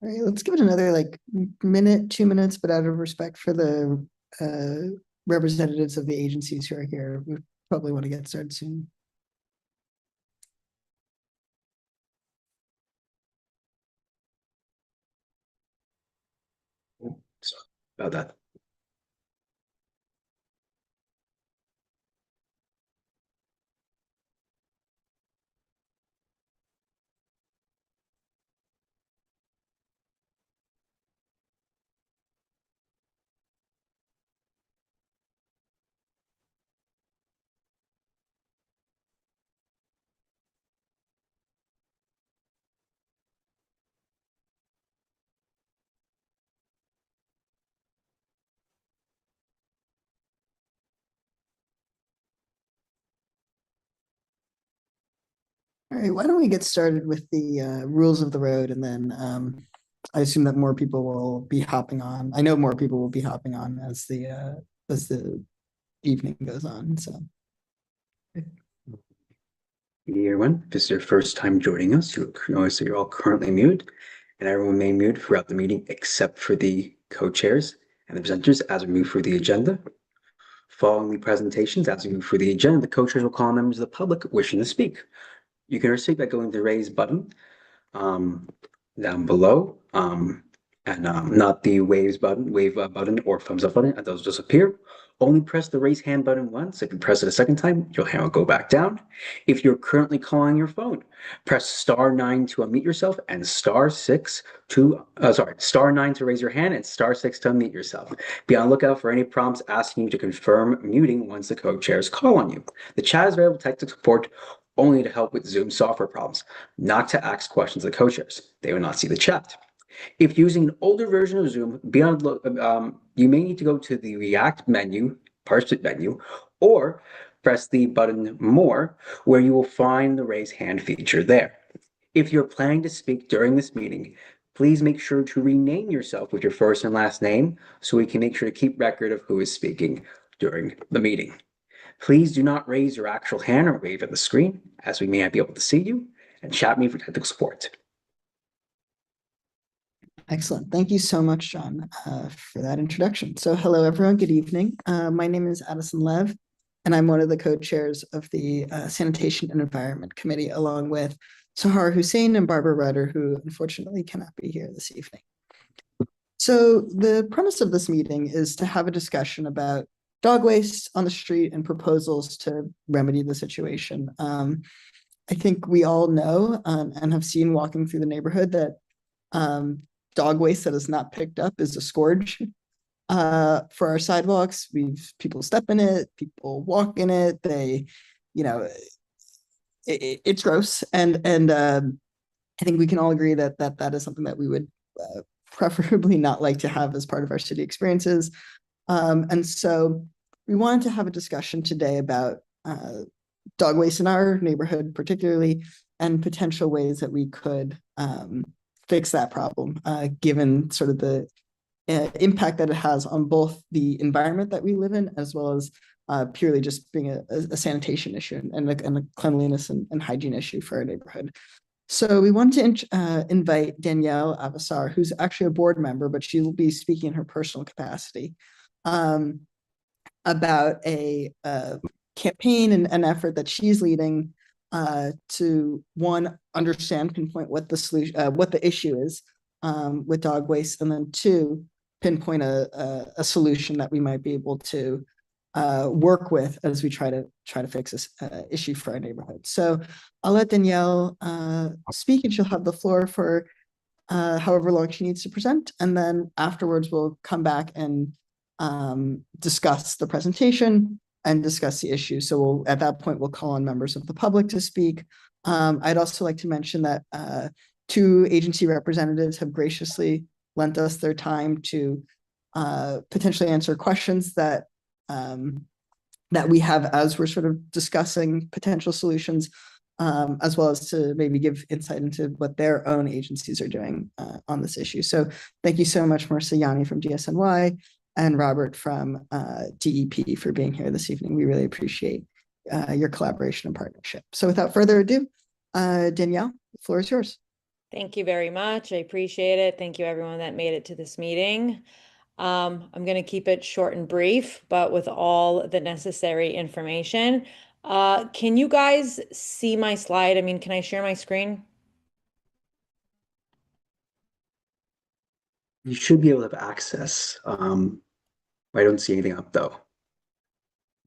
All right, let's give it another like minute, 2 minutes, but out of respect for the representatives of the agencies who are here, we probably want to get started soon. So about that. All right, why don't we get started with the rules of the road, and then I assume that more people will be hopping on. I know more people will be hopping on as the evening goes on. So Hey everyone, if this is your first time joining us, you'll notice that you're all currently muted, and everyone may mute throughout the meeting except for the co-chairs and the presenters as we move through the agenda. Following the presentations, as we move through the agenda, the co-chairs will call on members of the public wishing to speak. You can speak by going to the raise button down below, and not the wave button or thumbs up button, and those just appear. Only press the raise hand button once. If you press it a second time, your hand will go back down. If you're currently calling your phone, press *9 to unmute yourself and *9 to raise your hand and *6 to unmute yourself. Be on the lookout for any prompts asking you to confirm muting once the co-chairs call on you. The chat is available technical support only to help with Zoom software problems, not to ask questions of the co-chairs. They will not see the chat. If using an older version of Zoom, you may need to go to the React menu, Parse menu, or press the button More, where you will find the raise hand feature there. If you're planning to speak during this meeting, please make sure to rename yourself with your first and last name so we can make sure to keep record of who is speaking during the meeting. Please do not raise your actual hand or wave at the screen, as we may not be able to see you, and chat me for technical support. excellent. Thank you so much, John, for that introduction. So hello, everyone. Good evening. My name is Addison Lev, and I'm one of the co-chairs of the Sanitation and Environment Committee, along with Sahar Hussein and Barbara Rudder, who unfortunately cannot be here this evening. So the premise of this meeting is to have a discussion about dog waste on the street and proposals to remedy the situation. I think we all know and have seen walking through the neighborhood that dog waste that is not picked up is a scourge for our sidewalks. People step in it, people walk in it. It's gross, and I think we can all agree that is something that we would preferably not like to have as part of our city experiences. And so we wanted to have a discussion today about dog waste in our neighborhood, particularly, and potential ways that we could fix that problem, given sort of the impact that it has on both the environment that we live in, as well as purely just being a sanitation issue and a cleanliness and hygiene issue for our neighborhood. So we wanted to invite Danielle Avasar, who's actually a board member, but she will be speaking in her personal capacity about a campaign and an effort that she's leading to, one, understand, pinpoint what the solution, what the issue is with dog waste, and then two, pinpoint a solution that we might be able to work with as we try to fix this issue for our neighborhood. So I'll let Danielle speak, and she'll have the floor for however long she needs to present, and then afterwards we'll come back and discuss the presentation and discuss the issue. So at that point, we'll call on members of the public to speak. I'd also like to mention that 2 agency representatives have graciously lent us their time to potentially answer questions that we have as we're sort of discussing potential solutions, as well as to maybe give insight into what their own agencies are doing on this issue. So thank you so much, Marissa Yanni from DSNY and Robert from DEP for being here this evening. We really appreciate your collaboration and partnership. So without further ado, Danielle, the floor is yours. Thank you very much. I appreciate it. Thank you, everyone that made it to this meeting. I'm going to keep it short and brief, but with all the necessary information. Can you guys see my slide? I mean, can I share my screen? You should be able to have access. I don't see anything up though.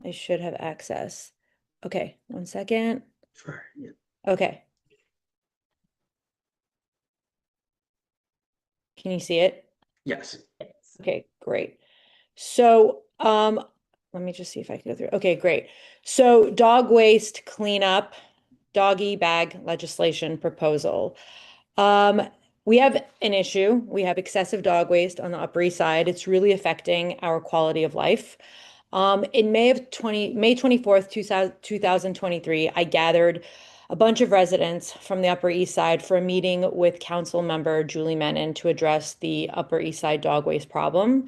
I should have access. Okay, 1 second. Sure. Yeah. Okay. Can you see it? Yes. Okay, great. So, let me just see if I can go through. Okay, great. So dog waste cleanup, doggy bag legislation proposal. Um, we have an issue. We have excessive dog waste on the Upper East Side. It's really affecting our quality of life. In May 24th, 2023, I gathered a bunch of residents from the Upper East Side for a meeting with Council Member Julie Menon to address the Upper East Side dog waste problem.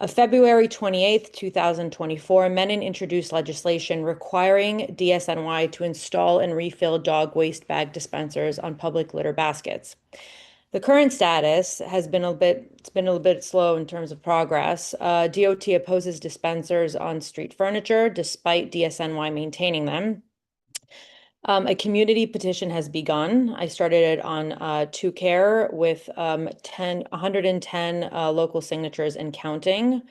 February 28th, 2024, Menon introduced legislation requiring DSNY to install and refill dog waste bag dispensers on public litter baskets. The current status has been it's been a little bit slow in terms of progress. DOT opposes dispensers on street furniture despite DSNY maintaining them. A community petition has begun. I started it on 2Care with 110 local signatures and counting.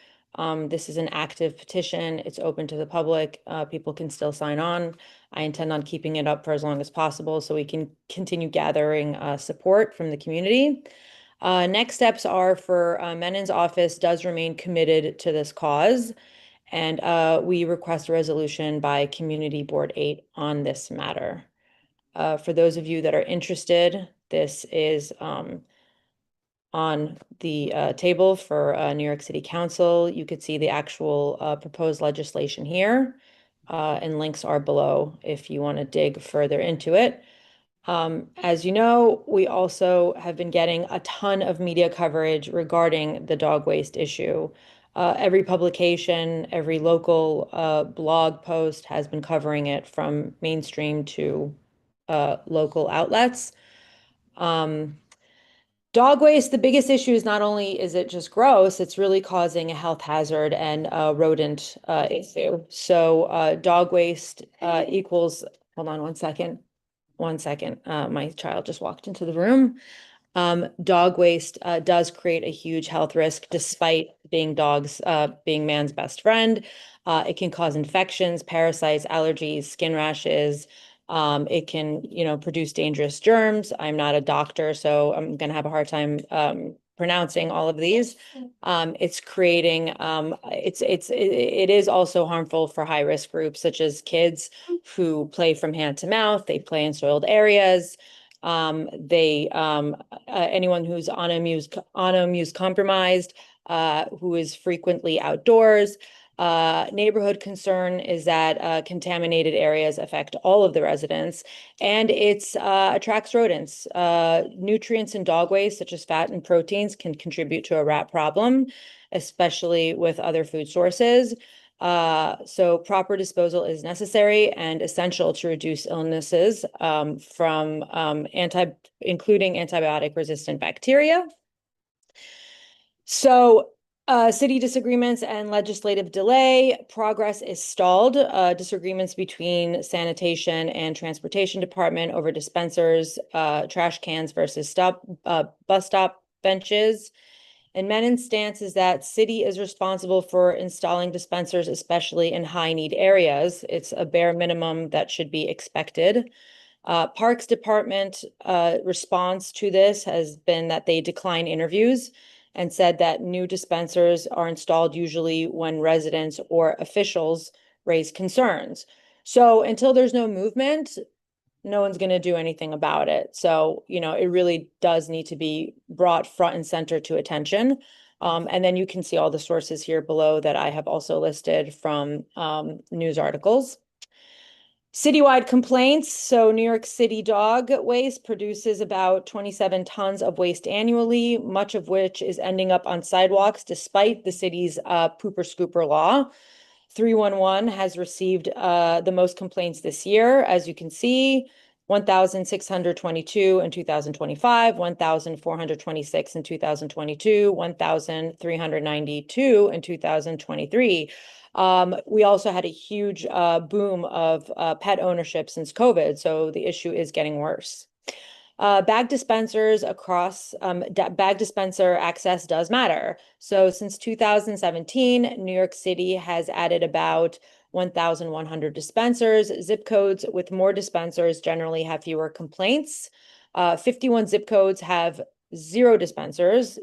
This is an active petition. It's open to the public. People can still sign on. I intend on keeping it up for as long as possible so we can continue gathering support from the community. Next steps are for Menon's office does remain committed to this cause. And we request a resolution by Community Board 8 on this matter. For those of you that are interested, this is on the table for New York City Council. You could see the actual proposed legislation here, and links are below if you want to dig further into it. As you know, we also have been getting a ton of media coverage regarding the dog waste issue. Every publication, every local blog post has been covering it from mainstream to local outlets. Dog waste, the biggest issue is not only is it just gross, it's really causing a health hazard and a rodent issue. So dog waste equals, hold on 1 second. 1 second. My child just walked into the room. Dog waste does create a huge health risk despite being man's best friend. It can cause infections, parasites, allergies, skin rashes. It can, produce dangerous germs. I'm not a doctor, so I'm going to have a hard time pronouncing all of these. It's creating, it is also harmful for high risk groups such as kids who play from hand to mouth. They play in soiled areas. Anyone who's autoimmune compromised, who is frequently outdoors. Neighborhood concern is that contaminated areas affect all of the residents, and it attracts rodents. Nutrients in dog waste, such as fat and proteins, can contribute to a rat problem, especially with other food sources. So proper disposal is necessary and essential to reduce illnesses from including antibiotic-resistant bacteria. So city disagreements and legislative delay. Progress is stalled. Disagreements between sanitation and transportation department over dispensers, trash cans versus bus stop benches. And Menon's stance is that city is responsible for installing dispensers, especially in high need areas. It's a bare minimum that should be expected. Parks Department response to this has been that they decline interviews and said that new dispensers are installed usually when residents or officials raise concerns. So until there's no movement, no one's going to do anything about it. So, it really does need to be brought front and center to attention. And then you can see all the sources here below that I have also listed from news articles. Citywide complaints. So New York City dog waste produces about 27 tons of waste annually, much of which is ending up on sidewalks despite the city's pooper scooper law. 311 has received the most complaints this year. As you can see, 1,622 in 2025, 1,426 in 2022, 1,392 in 2023. We also had a huge boom of pet ownership since COVID, so the issue is getting worse. Bag dispensers across, bag dispenser access does matter. So since 2017, New York City has added about 1,100 dispensers. Zip codes with more dispensers generally have fewer complaints. 51 zip codes have 0 dispensers.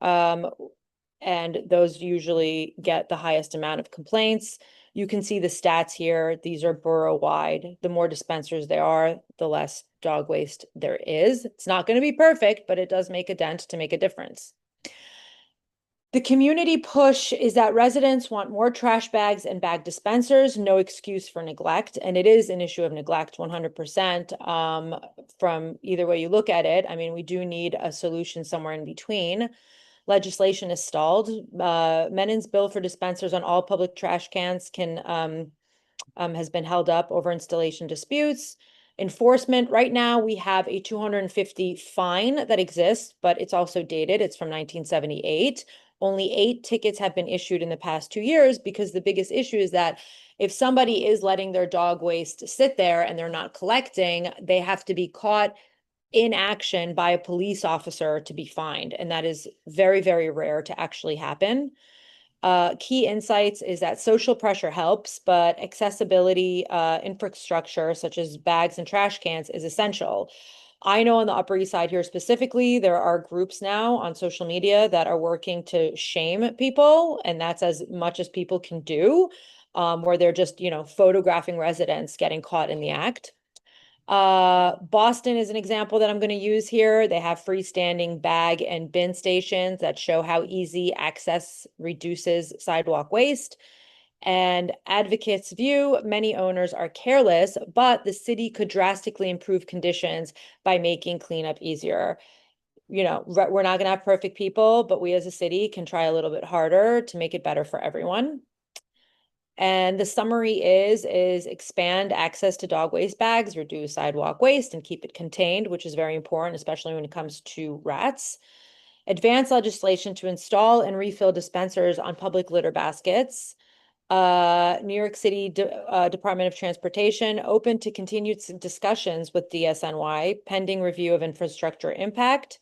And those usually get the highest amount of complaints. You can see the stats here. These are borough-wide. The more dispensers there are, the less dog waste there is. It's not going to be perfect, but it does make a dent to make a difference. The community push is that residents want more trash bags and bag dispensers, no excuse for neglect. And it is an issue of neglect 100% from either way you look at it. I mean, we do need a solution somewhere in between. Legislation is stalled. Menin's bill for dispensers on all public trash cans has been held up over installation disputes. Enforcement, right now we have a 250 fine that exists, but it's also dated. It's from 1978. Only 8 tickets have been issued in the past 2 years because the biggest issue is that if somebody is letting their dog waste sit there and they're not collecting, they have to be caught in action by a police officer to be fined. And that is very, very rare to actually happen. Key insights is that social pressure helps, but accessibility infrastructure such as bags and trash cans is essential. I know on the Upper East Side here specifically, there are groups now on social media that are working to shame people, and that's as much as people can do, where they're just, photographing residents getting caught in the act. Boston is an example that I'm going to use here. They have freestanding bag and bin stations that show how easy access reduces sidewalk waste. And advocates view many owners are careless, but the city could drastically improve conditions by making cleanup easier. We're not going to have perfect people, but we as a city can try a little bit harder to make it better for everyone. And the summary is expand access to dog waste bags, reduce sidewalk waste, and keep it contained, which is very important, especially when it comes to rats. Advance legislation to install and refill dispensers on public litter baskets. New York City Department of Transportation open to continued discussions with DSNY pending review of infrastructure impact.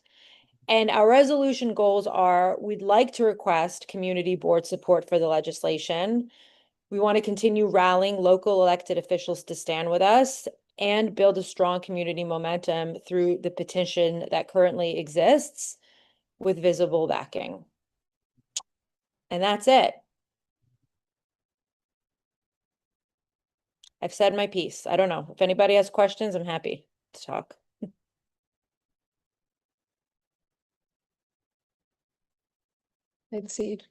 And our resolution goals are, we'd like to request community board support for the legislation. We want to continue rallying local elected officials to stand with us and build a strong community momentum through the petition that currently exists with visible backing. And that's it. I've said my piece. I don't know. If anybody has questions, I'm happy to talk. Exceed.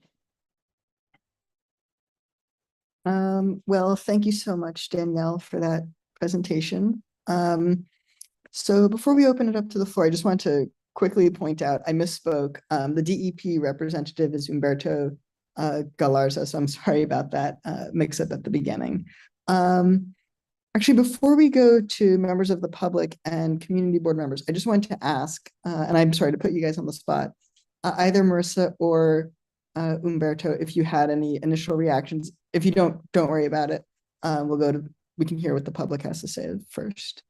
Well, thank you so much, Danielle, for that presentation. So before we open it up to the floor, I just want to quickly point out, I misspoke. The DEP representative is Umberto Galarza, so I'm sorry about that mix-up at the beginning. Actually, before we go to members of the public and community board members, I just wanted to ask, and I'm sorry to put you guys on the spot, either Marissa or Umberto, if you had any initial reactions. If you don't worry about it. We can hear what the public has to say first.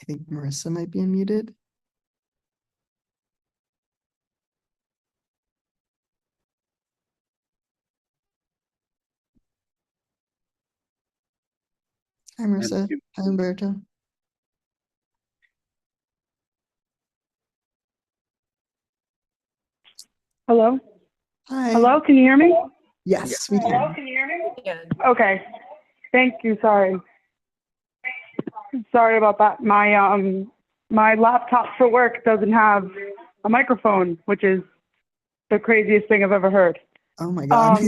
I think Marissa might be unmuted. Hi, Marissa. Hi, Umberto. Hello? Hi. Hello, can you hear me? Yes, we can. Hello, can you hear me? Yeah. Okay. Thank you, sorry. Sorry about that. My laptop for work doesn't have a microphone, which is the craziest thing I've ever heard. Oh my God.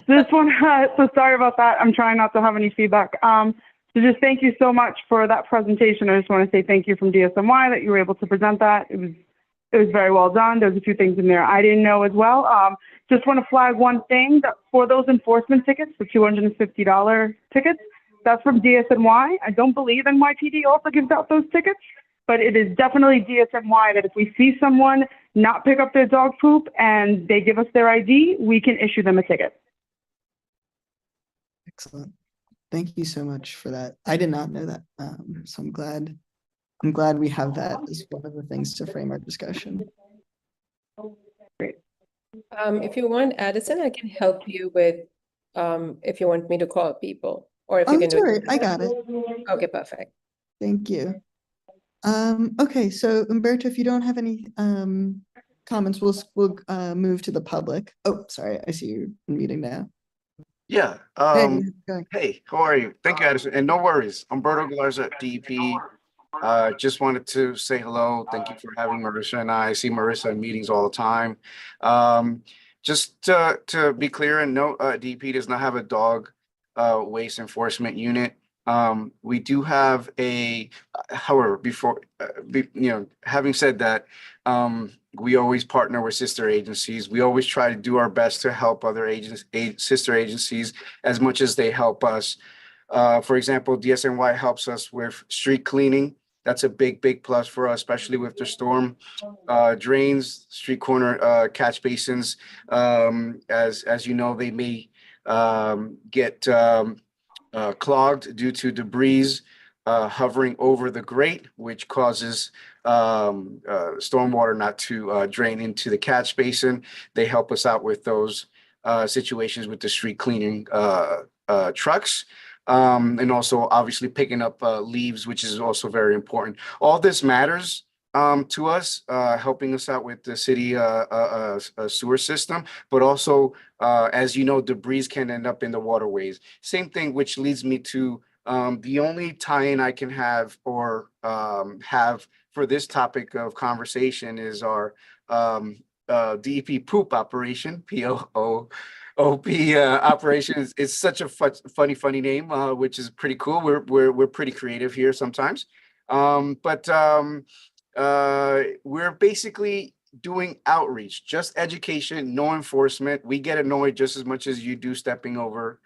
This one, so sorry about that. I'm trying not to have any feedback. So just thank you so much for that presentation. I just want to say thank you from DSNY that you were able to present that. It was very well done. There's a few things in there I didn't know as well. Just want to flag one thing, that for those enforcement tickets, the $250 tickets, that's from DSNY. I don't believe NYPD also gives out those tickets, but it is definitely DSNY that if we see someone not pick up their dog poop and they give us their ID, we can issue them a ticket. Excellent. Thank you so much for that. I did not know that. So I'm glad we have that as one of the things to frame our discussion. Great. If you want, Addison, I can help you with, if you want me to call people, or if Oh, you can it's do all it. right. I got it. Okay, perfect. Thank you. Okay, so Umberto, if you don't have any comments, we'll move to the public. Oh, sorry, I see you're in meeting now. Yeah. Hey, go. Hey, how are you? Thank you, Addison. And no worries. Umberto Galarza at DEP. Just wanted to say hello. Thank you for having Marissa and I. See Marissa in meetings all the time. Just to be clear and note, DEP does not have a dog waste enforcement unit. We do have a, however, before, having said that, we always partner with sister agencies. We always try to do our best to help other sister agencies as much as they help us. For example, DSNY helps us with street cleaning. That's a big plus for us, especially with the storm drains, street corner catch basins. As you know, they may get clogged due to debris hovering over the grate, which causes stormwater not to drain into the catch basin. They help us out with those situations with the street cleaning trucks. And also obviously picking up leaves, which is also very important. All this matters to us, helping us out with the city sewer system, but also, as you know, debris can end up in the waterways. Same thing, which leads me to the only tie-in I can have or have for this topic of conversation is our DEP poop operation, POOP operation. Is such a funny name, which is pretty cool. We're pretty creative here sometimes, but we're basically doing outreach, just education, no enforcement. We get annoyed just as much as you do stepping over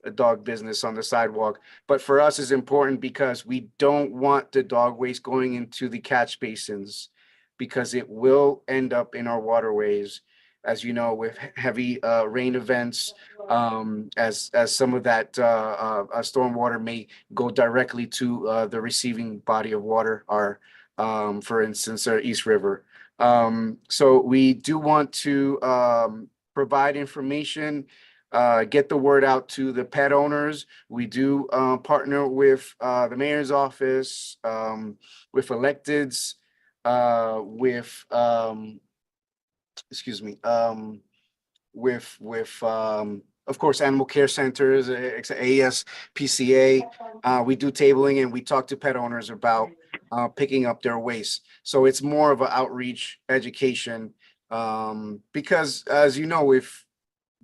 a dog business on the sidewalk. But for us, it's important because we don't want the dog waste going into the catch basins because it will end up in our waterways. As you know, with heavy rain events, as some of that stormwater may go directly to the receiving body of water, our, for instance, our East River. So we do want to provide information, get the word out to the pet owners. We do partner with the mayor's office, with electeds, with of course animal care centers, ASPCA. We do tabling and we talk to pet owners about picking up their waste. So it's more of an outreach education, because as you know, if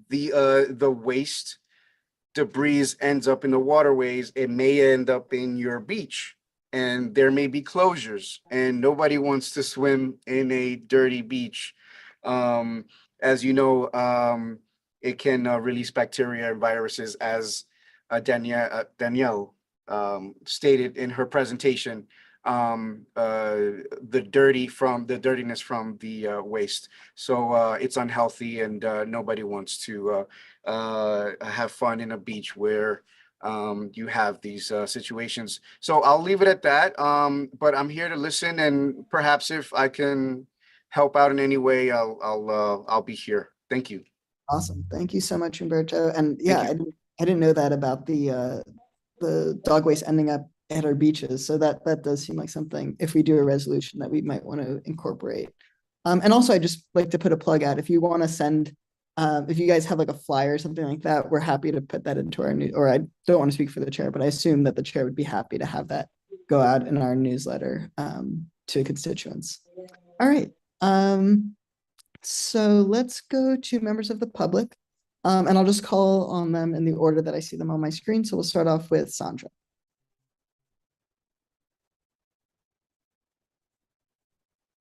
the waste debris ends up in the waterways, it may end up in your beach. And there may be closures, and nobody wants to swim in a dirty beach. As you know, it can release bacteria and viruses, as Danielle stated in her presentation. The dirtiness from the waste. So it's unhealthy, and nobody wants to have fun in a beach where you have these situations. So I'll leave it at that. But I'm here to listen, and perhaps if I can help out in any way, I'll be here. Thank you. Awesome. Thank you so much, Umberto. And yeah, I didn't know that about the dog waste ending up at our beaches. So that does seem like something, if we do a resolution, that we might want to incorporate. And also I just like to put a plug out, if you want to send, if you guys have like a flyer or something like that, we're happy to put that into our new, or I don't want to speak for the chair, but I assume that the chair would be happy to have that go out in our newsletter to constituents. All right. So let's go to members of the public, and I'll just call on them in the order that I see them on my screen. So we'll start off with Sandra.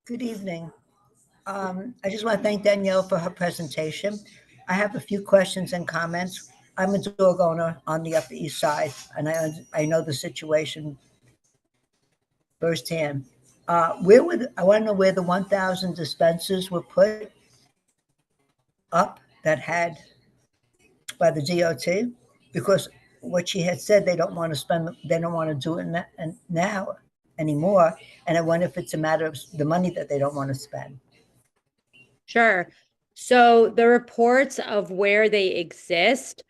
Good evening. I just want to thank Danielle for her presentation. I have a few questions and comments. I'm a dog owner on the Upper East Side, and I know the situation firsthand. I want to know where the 1,000 dispensers were put up that had by the DOT, because what she had said, they don't want to do it now anymore. And I wonder if it's a matter of the money that they don't want to spend. Sure. So the reports of where they exist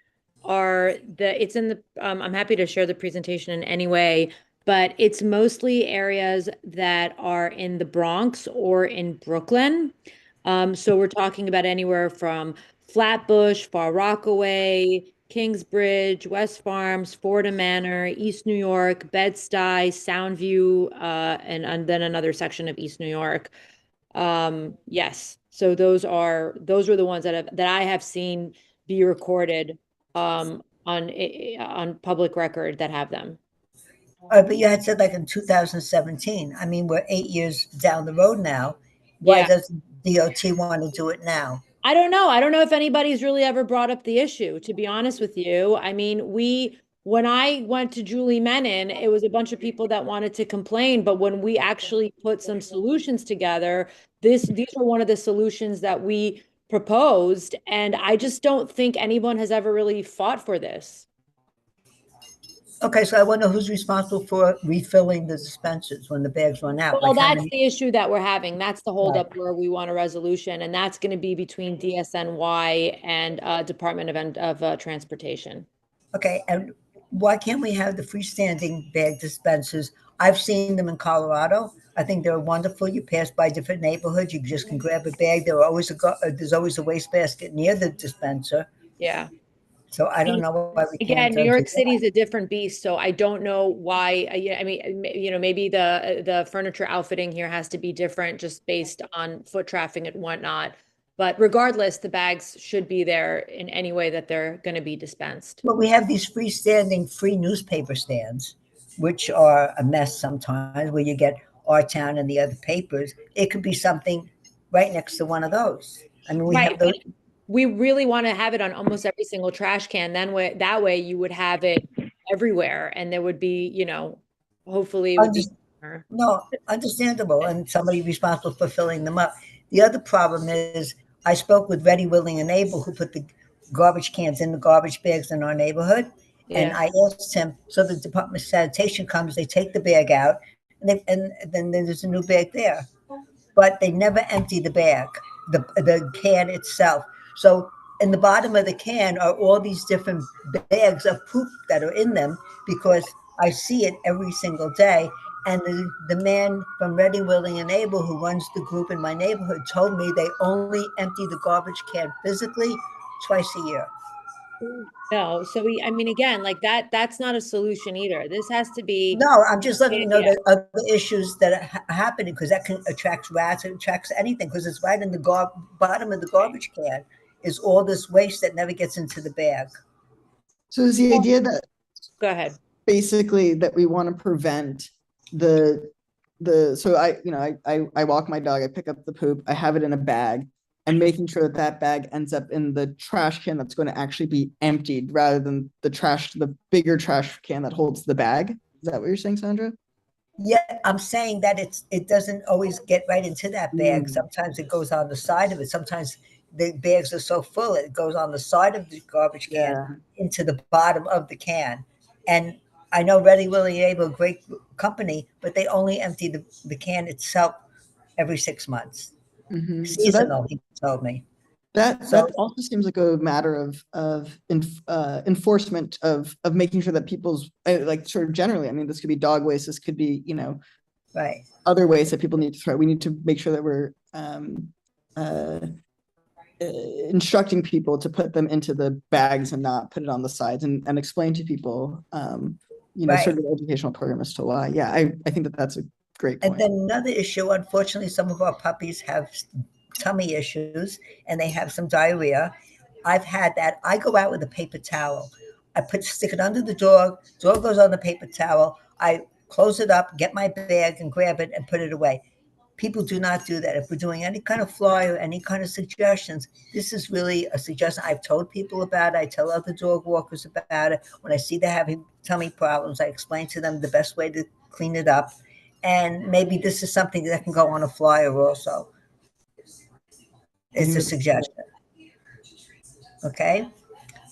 it's in the, I'm happy to share the presentation in any way, but it's mostly areas that are in the Bronx or in Brooklyn. So we're talking about anywhere from Flatbush, Far Rockaway, Kingsbridge, West Farms, Fordham Manor, East New York, Bed-Stuy, Soundview, and then another section of East New York. Yes. So those were the ones that I have seen be recorded on public record that have them. But you had said like in 2017. I mean, we're 8 years down the road now. Why Yeah. does DOT want to do it now? I don't know. I don't know if anybody's really ever brought up the issue, to be honest with you. I mean, when I went to Julie Menon, it was a bunch of people that wanted to complain, but when we actually put some solutions together, these are one of the solutions that we proposed, and I just don't think anyone has ever really fought for this. Okay, so I wonder who's responsible for refilling the dispensers when the bags run out. Well, Like how that's many? the issue that we're having. That's the holdup where we want a resolution, and that's going to be between DSNY and Department of Transportation. Okay, and why can't we have the freestanding bag dispensers? I've seen them in Colorado. I think they're wonderful. You pass by different neighborhoods, you just can grab a bag. There's always a wastebasket near the dispenser. Yeah. So I don't know why we Again, can't. New do York that. City is a different beast, so I don't know why. I mean, maybe the furniture outfitting here has to be different just based on foot traffic and whatnot. But regardless, the bags should be there in any way that they're going to be dispensed. But we have these freestanding free newspaper stands, which are a mess sometimes, where you get Our Town and the other papers. It could be something right next to one of those. I mean, we Right, have those. but we really want to have it on almost every single trash can. That way you would have it everywhere, and there would be, hopefully it would be. No, understandable, and somebody responsible for filling them up. The other problem is, I spoke with Ready, Willing, and Able, who put the garbage cans in the garbage bags in our neighborhood. And Yeah. I asked him, so the Department of Sanitation comes, they take the bag out, and then there's a new bag there. But they never empty the bag, the can itself. So in the bottom of the can are all these different bags of poop that are in them, because I see it every single day. And the man from Ready, Willing, and Able, who runs the group in my neighborhood, told me they only empty the garbage can physically twice a year. No, so I mean, again, like that's not a solution either. This has to be. No, I'm just letting you know Yeah. that other issues that are happening, because that can attract rats, it attracts anything, because it's right in the bottom of the garbage can is all this waste that never gets into the bag. So is the idea that Go ahead. basically that we want to prevent so I walk my dog, I pick up the poop, I have it in a bag, and making sure that that bag ends up in the trash can that's going to actually be emptied rather than the bigger trash can that holds the bag. Is that what you're saying, Sandra? Yeah, I'm saying that it doesn't always get right into that bag. Mm. Sometimes it goes on the side of it. Sometimes the bags are so full it goes on the side of the garbage can into the bottom of the can. And I know Ready, Willing, Able, a great company, but they only empty the can itself every 6 months. Mhm. So Seasonal, he told me. that So- also seems like a matter of enforcement of making sure that people's like sort of generally. I mean, this could be dog waste. This could be Right. other ways that people need to throw. We need to make sure that we're instructing people to put them into the bags and not put it on the sides, and explain to people Right. sort of an educational program as to why. Yeah, I think that's a great point. And then another issue, unfortunately, some of our puppies have tummy issues and they have some diarrhea. I've had that. I go out with a paper towel. Stick it under the dog goes on the paper towel. I close it up, get my bag and grab it and put it away. People do not do that. If we're doing any kind of flyer, any kind of suggestions, this is really a suggestion. I've told people about it. I tell other dog walkers about it. When I see they're having tummy problems, I explain to them the best way to clean it up. And maybe this is something that can go on a flyer also. It's a suggestion. Okay.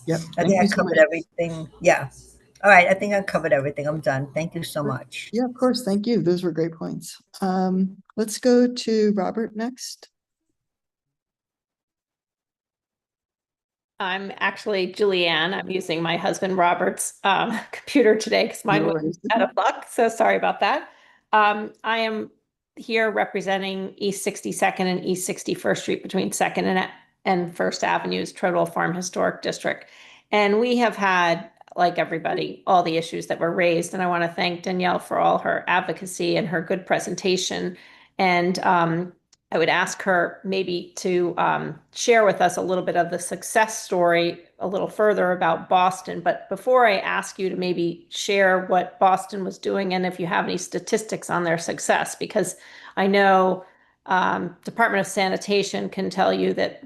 Yep. I Thank think I you so covered much. everything. Yeah. All right. I think I covered everything. I'm done. Thank you so much. Yeah, of course. Thank you. Those were great points. Let's go to Robert next. I'm actually Julianne. I'm using my husband Robert's computer today because mine No was worries. out of luck. So sorry about that. I am here representing East 62nd and East 61st Street between 2nd and First Avenues, Treadwell Farm Historic District. And we have had, like everybody, all the issues that were raised. And I want to thank Danielle for all her advocacy and her good presentation. And I would ask her maybe to share with us a little bit of the success story a little further about Boston. But before I ask you to maybe share what Boston was doing and if you have any statistics on their success, because I know Department of Sanitation can tell you that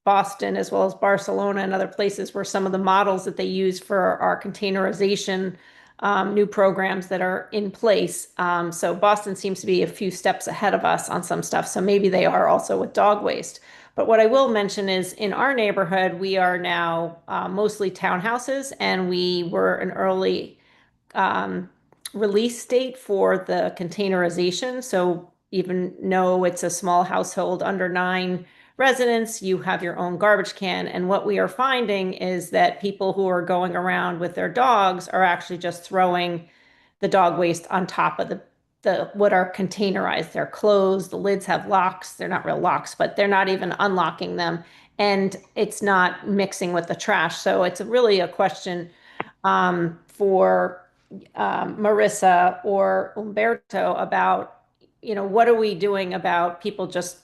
Boston, as well as Barcelona and other places, were some of the models that they use for our containerization new programs that are in place. So Boston seems to be a few steps ahead of us on some stuff. So maybe they are also with dog waste. But what I will mention is in our neighborhood, we are now mostly townhouses, and we were an early release date for the containerization. So even though it's a small household under 9 residents, you have your own garbage can. And what we are finding is that people who are going around with their dogs are actually just throwing the dog waste on top of the what are containerized. They're closed, the lids have locks. They're not real locks, but they're not even unlocking them. And it's not mixing with the trash. So it's really a question for Marissa or Umberto about, what are we doing about people just,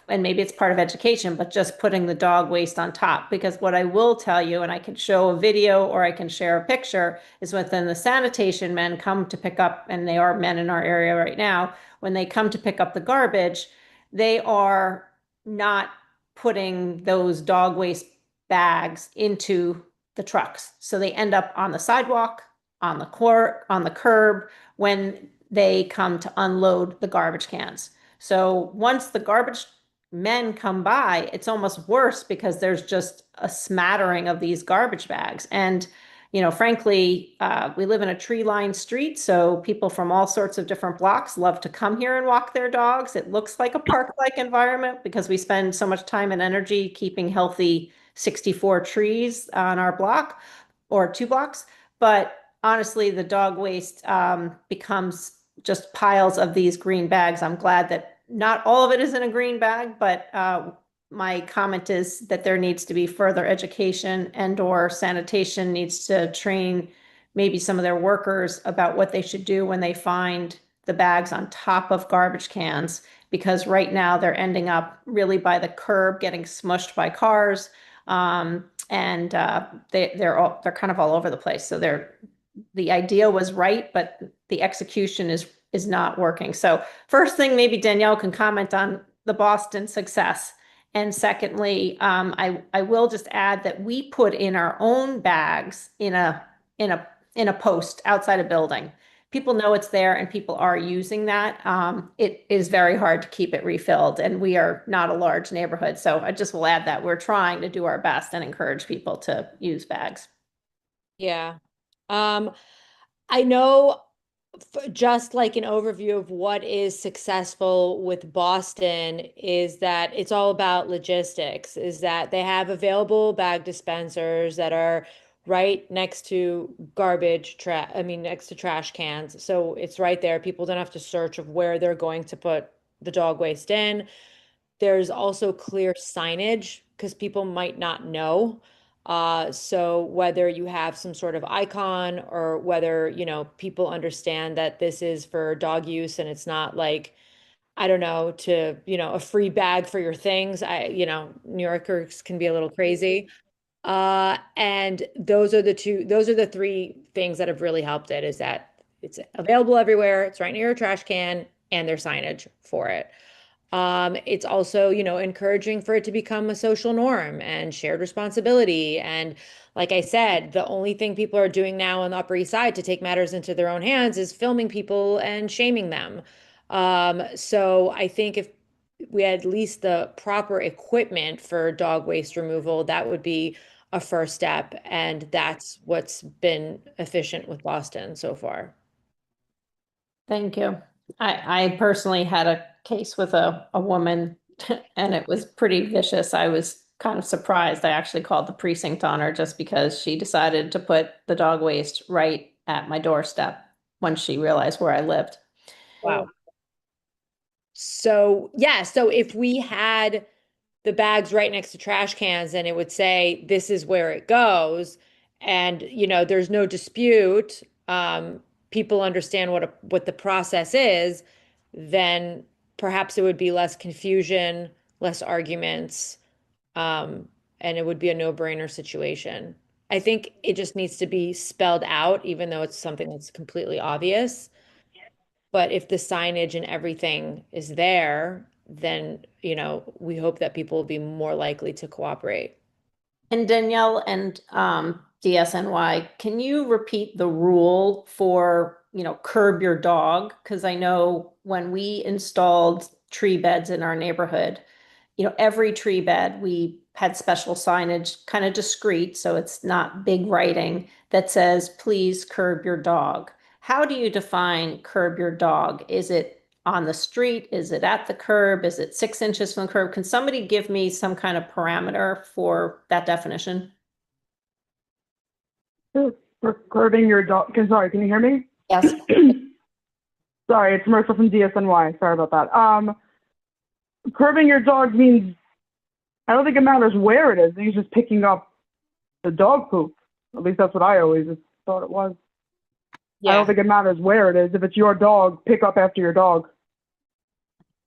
and maybe it's part of education, but just putting the dog waste on top. Because what I will tell you, and I can show a video or I can share a picture, is when the sanitation men come to pick up, and they are men in our area right now, when they come to pick up the garbage, they are not putting those dog waste bags into the trucks. So they end up on the sidewalk, on the curb when they come to unload the garbage cans. So once the garbage men come by, it's almost worse because there's just a smattering of these garbage bags. And, frankly, we live in a tree-lined street, so people from all sorts of different blocks love to come here and walk their dogs. It looks like a park-like environment because we spend so much time and energy keeping healthy 64 trees on our block or 2 blocks. But honestly, the dog waste becomes just piles of these green bags. I'm glad that not all of it is in a green bag, but my comment is that there needs to be further education, and/or sanitation needs to train maybe some of their workers about what they should do when they find the bags on top of garbage cans, because right now they're ending up really by the curb, getting smushed by cars, and they're kind of all over the place. So the idea was right, but the execution is not working. So first thing, maybe Danielle can comment on the Boston success. And secondly, I will just add that we put in our own bags in a post outside a building. People know it's there and people are using that. It is very hard to keep it refilled, and we are not a large neighborhood. So I just will add that we're trying to do our best and encourage people to use bags. Yeah. I know just like an overview of what is successful with Boston is that it's all about logistics, is that they have available bag dispensers that are right next to next to trash cans. So it's right there. People don't have to search of where they're going to put the dog waste in. There's also clear signage because people might not know. So whether you have some sort of icon or whether, people understand that this is for dog use and it's not like, I don't know, a free bag for your things. New Yorkers can be a little crazy. And those are the 3 things that have really helped it, is that it's available everywhere, it's right near your trash can, and there's signage for it. It's also, encouraging for it to become a social norm and shared responsibility. And like I said, the only thing people are doing now on the Upper East Side to take matters into their own hands is filming people and shaming them. So I think if we had at least the proper equipment for dog waste removal, that would be a first step. And that's what's been efficient with Boston so far. Thank you. I personally had a case with a woman and it was pretty vicious. I was kind of surprised. I actually called the precinct on her just because she decided to put the dog waste right at my doorstep once she realized where I lived. Wow. So, yeah, so if we had the bags right next to trash cans and it would say, this is where it goes, and, there's no dispute, people understand what the process is, then perhaps it would be less confusion, less arguments, and it would be a no-brainer situation. I think it just needs to be spelled out, even though it's something that's completely obvious. But if the signage and everything is there, then, we hope that people will be more likely to cooperate. And Danielle and DSNY, can you repeat the rule for, curb your dog? Because I know when we installed tree beds in our neighborhood, every tree bed, we had special signage, kind of discreet, so it's not big writing, that says, please curb your dog. How do you define curb your dog? Is it on the street? Is it at the curb? Is it 6 inches from the curb? Can somebody give me some kind of parameter for that definition? For curbing your dog, sorry, can you hear me? Yes. Sorry, it's Marissa from DSNY. Sorry about that. Curbing your dog means, I don't think it matters where it is. He's just picking up the dog poop. At least that's what I always thought it was. I don't think it matters where it is. If it's your dog, pick up after your dog.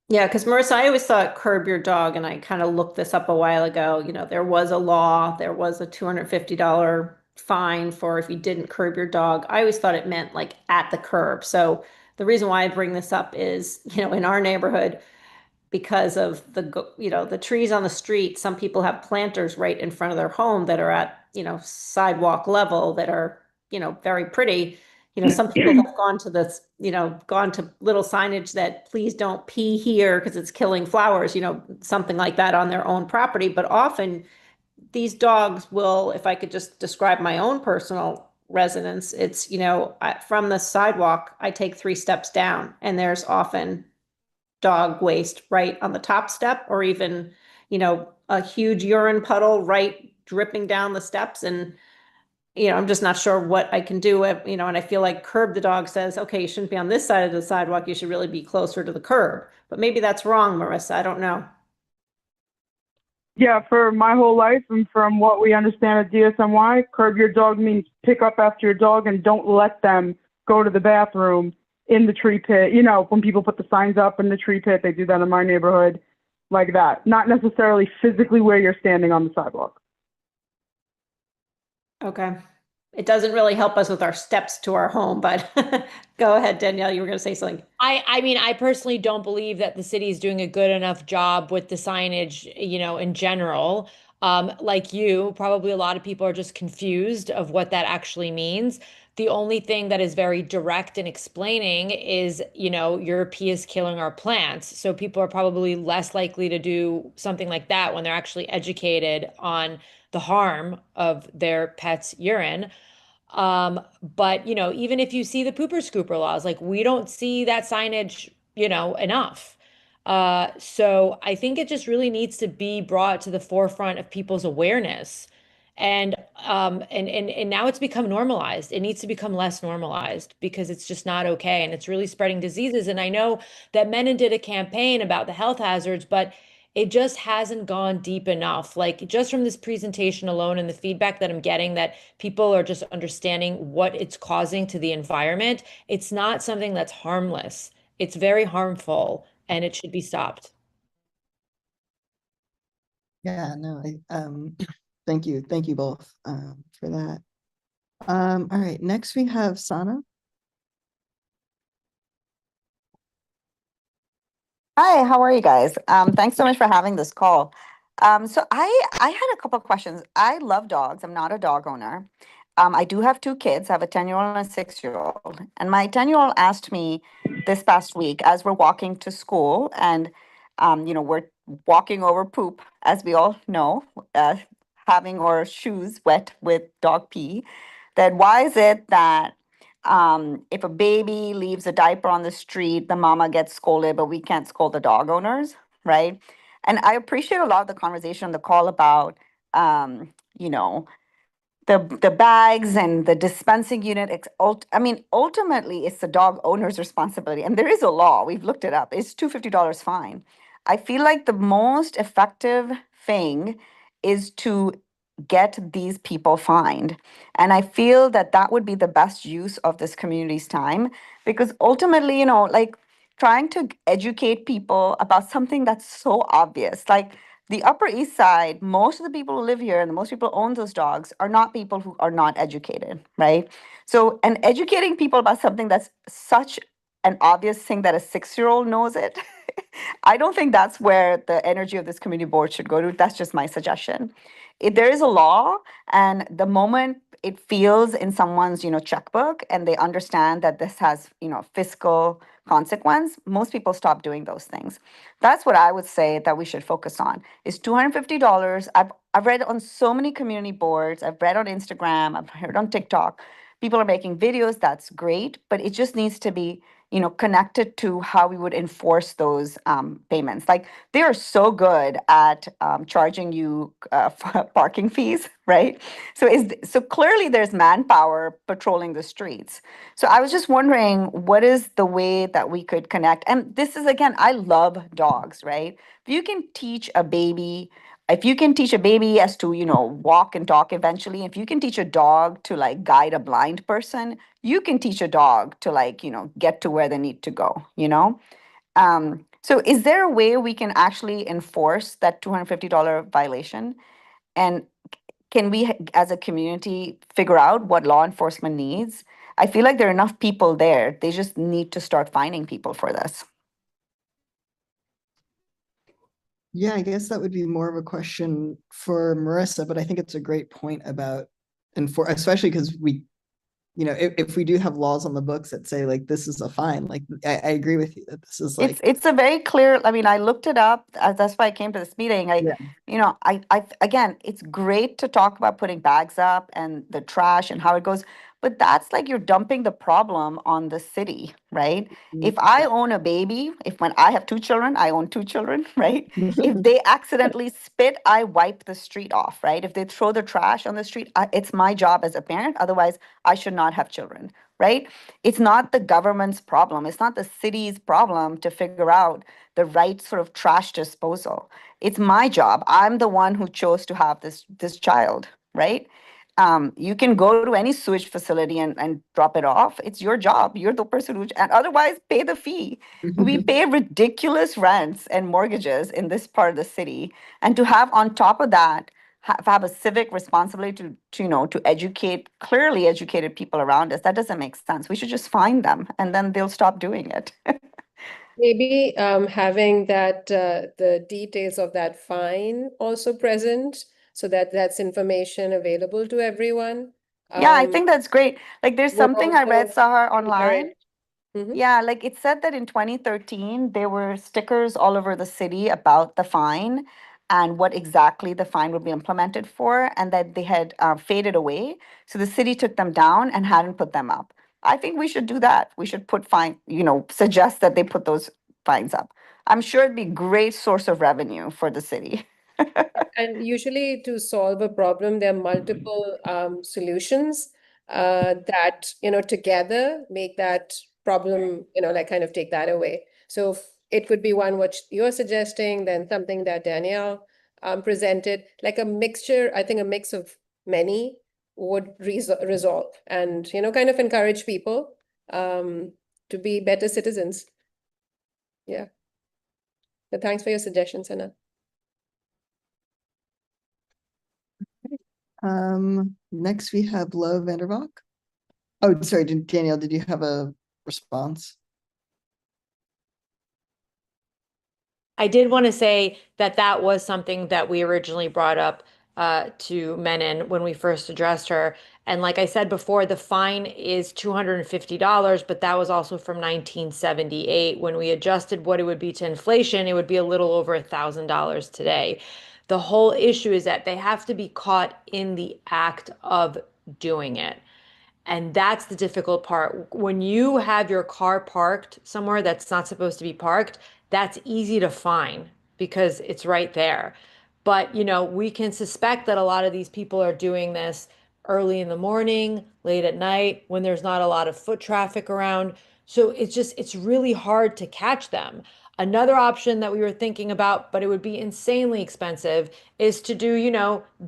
Yeah, because Marissa, I always thought curb your dog, and I kind of looked this up a while ago. There was a law, there was a $250 fine for if you didn't curb your dog. I always thought it meant like at the curb. So the reason why I bring this up is, in our neighborhood, because of the trees on the street, some people have planters right in front of their home that are at, sidewalk level that are, very pretty. Some people have gone to this, gone to little signage that please don't pee here because it's killing flowers, something like that on their own property. But often these dogs will, if I could just describe my own personal residence, it's, from the sidewalk, I take 3 steps down and there's often dog waste right on the top step, or even, a huge urine puddle right dripping down the steps. And, I'm just not sure what I can do. And I feel like curb the dog says, okay, you shouldn't be on this side of the sidewalk. You should really be closer to the curb. But maybe that's wrong, Marissa. I don't know. Yeah, for my whole life and from what we understand at DSNY, curb your dog means pick up after your dog and don't let them go to the bathroom in the tree pit. When people put the signs up in the tree pit, they do that in my neighborhood, like that. Not necessarily physically where you're standing on the sidewalk. Okay. It doesn't really help us with our steps to our home, but go ahead, Danielle, you were going to say something. I mean, I personally don't believe that the city is doing a good enough job with the signage, in general. Like you, probably a lot of people are just confused of what that actually means. The only thing that is very direct in explaining is, your pee is killing our plants. So people are probably less likely to do something like that when they're actually educated on the harm of their pet's urine. But even if you see the pooper scooper laws, like we don't see that signage, enough. So I think it just really needs to be brought to the forefront of people's awareness. And now it's become normalized. It needs to become less normalized because it's just not okay. And it's really spreading diseases. And I know that Menon did a campaign about the health hazards, but it just hasn't gone deep enough. Like just from this presentation alone and the feedback that I'm getting, that people are just understanding what it's causing to the environment. It's not something that's harmless. It's very harmful and it should be stopped. Yeah, no, thank you both for that. All right, next we have Sana. Hi, how are you guys? Thanks so much for having this call. So I had a couple of questions. I love dogs. I'm not a dog owner. I do have two kids. I have a 10-year-old and a 6-year-old. And my 10-year-old asked me this past week as we're walking to school and we're walking over poop, as we all know, having our shoes wet with dog pee, that why is it that if a baby leaves a diaper on the street, the mama gets scolded, but we can't scold the dog owners, right? And I appreciate a lot of the conversation on the call about, you know, the bags and the dispensing unit. I mean, ultimately, it's the dog owner's responsibility, and there is a law. We've looked it up. It's $250 fine. I feel like the most effective thing is to get these people fined, and I feel that that would be the best use of this community's time because ultimately, like trying to educate people about something that's so obvious, like the Upper East Side, most of the people who live here and the most people who own those dogs are not people who are not educated, right? So, and educating people about something that's such an obvious thing that a 6-year-old knows it, I don't think that's where the energy of this community board should go to. That's just my suggestion. If there is a law, and the moment it feels in someone's, checkbook, and they understand that this has, fiscal consequence, most people stop doing those things. That's what I would say that we should focus on is $250. I've read on so many community boards, I've read on Instagram, I've heard on TikTok. People are making videos, that's great, but it just needs to be, connected to how we would enforce those payments. Like they are so good at charging you for parking fees, right? So clearly there's manpower patrolling the streets. So I was just wondering, what is the way that we could connect? And this is again, I love dogs, right? If you can teach a baby, if you can teach a baby as to, walk and talk eventually, if you can teach a dog to like guide a blind person, you can teach a dog to like, get to where they need to go. So is there a way we can actually enforce that $250 violation? And can we, as a community, figure out what law enforcement needs? I feel like there are enough people there. They just need to start finding people for this. Yeah, I guess that would be more of a question for Marissa, but I think it's a great point about, and for especially because we, if we do have laws on the books that say like this is a fine, like I agree with you that this is like It's a very clear, I mean, I looked it up. That's why I came to this meeting. Yeah. I again, it's great to talk about putting bags up and the trash and how it goes, but that's like you're dumping the problem on the city, right? If I own a baby, if when I have two children, I own two children, right? If they accidentally spit, I wipe the street off, right? If they throw the trash on the street, it's my job as a parent. Otherwise, I should not have children, right? It's not the government's problem. It's not the city's problem to figure out the right sort of trash disposal. It's my job. I'm the one who chose to have this child, right? You can go to any sewage facility and drop it off. It's your job. You're the person who, and otherwise pay the fee. We pay ridiculous rents and mortgages in this part of the city. And to have on top of that, have a civic responsibility to educate, clearly educated people around us. That doesn't make sense. We should just find them and then they'll stop doing it. Maybe having that the details of that fine also present so that that's information available to everyone. Yeah, I think that's great. Like there's Would something I read, also Sahar, online. encourage. Mhm. Yeah, like it said that in 2013, there were stickers all over the city about the fine and what exactly the fine would be implemented for, and that they had faded away. So the city took them down and hadn't put them up. I think we should do that. We should put suggest that they put those fines up. I'm sure it'd be great source of revenue for the city. And usually to solve a problem, there are multiple solutions that, together make that problem, like kind of take that away. So it could be one what you're suggesting, then something that Danielle presented, like a mixture, I think a mix of many would resolve and, kind of encourage people to be better citizens. Yeah. So thanks for your suggestions, Anna. Next we have Lo Vandervalk. Oh, sorry, Danielle, did you have a response? I did want to say that that was something that we originally brought up to Menon when we first addressed her. And like I said before, the fine is $250, but that was also from 1978. When we adjusted what it would be to inflation, it would be a little over $1,000 today. The whole issue is that they have to be caught in the act of doing it. And that's the difficult part. When you have your car parked somewhere that's not supposed to be parked, that's easy to find because it's right there. But, we can suspect that a lot of these people are doing this early in the morning, late at night, when there's not a lot of foot traffic around. So it's really hard to catch them. Another option that we were thinking about, but it would be insanely expensive, is to do,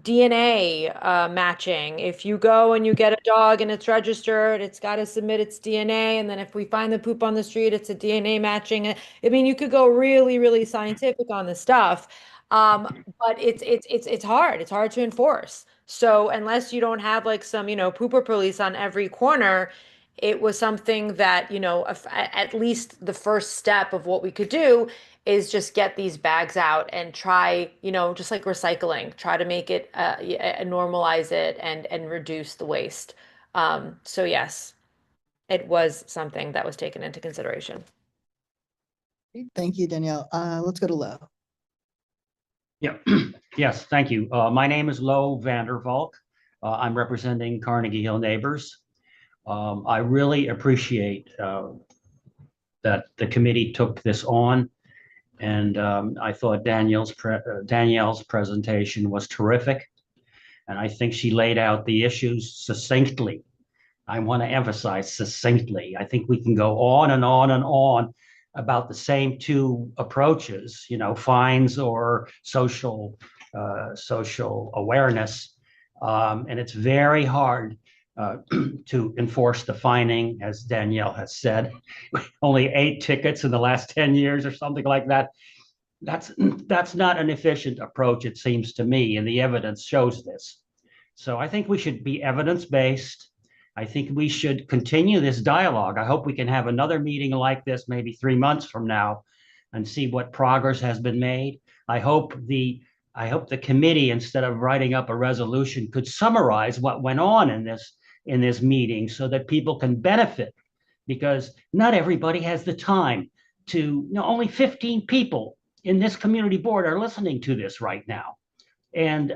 DNA matching. If you go and you get a dog and it's registered, it's got to submit its DNA. And then if we find the poop on the street, it's a DNA matching. I mean, you could go really, really scientific on this stuff. But it's hard. It's hard to enforce. So unless you don't have like some, pooper police on every corner, it was something that, at least the first step of what we could do is just get these bags out and try, just like recycling, try to make it, normalize it and reduce the waste. So yes, it was something that was taken into consideration. Thank you, Danielle. Let's go to Lo. Yeah, yes, thank you. My name is Lo Vandervalk. I'm representing Carnegie Hill Neighbors. I really appreciate that the committee took this on, and I thought Danielle's presentation was terrific, and I think she laid out the issues succinctly. I want to emphasize succinctly. I think we can go on and on and on about the same two approaches, fines or social awareness, and it's very hard to enforce the fining, as Danielle has said. Only 8 tickets in the last 10 years or something like that. That's not an efficient approach, it seems to me, and the evidence shows this. So I think we should be evidence-based. I think we should continue this dialogue. I hope we can have another meeting like this maybe 3 months from now and see what progress has been made. I hope the committee, instead of writing up a resolution, could summarize what went on in this meeting so that people can benefit, because not everybody has the time to, only 15 people in this community board are listening to this right now. And,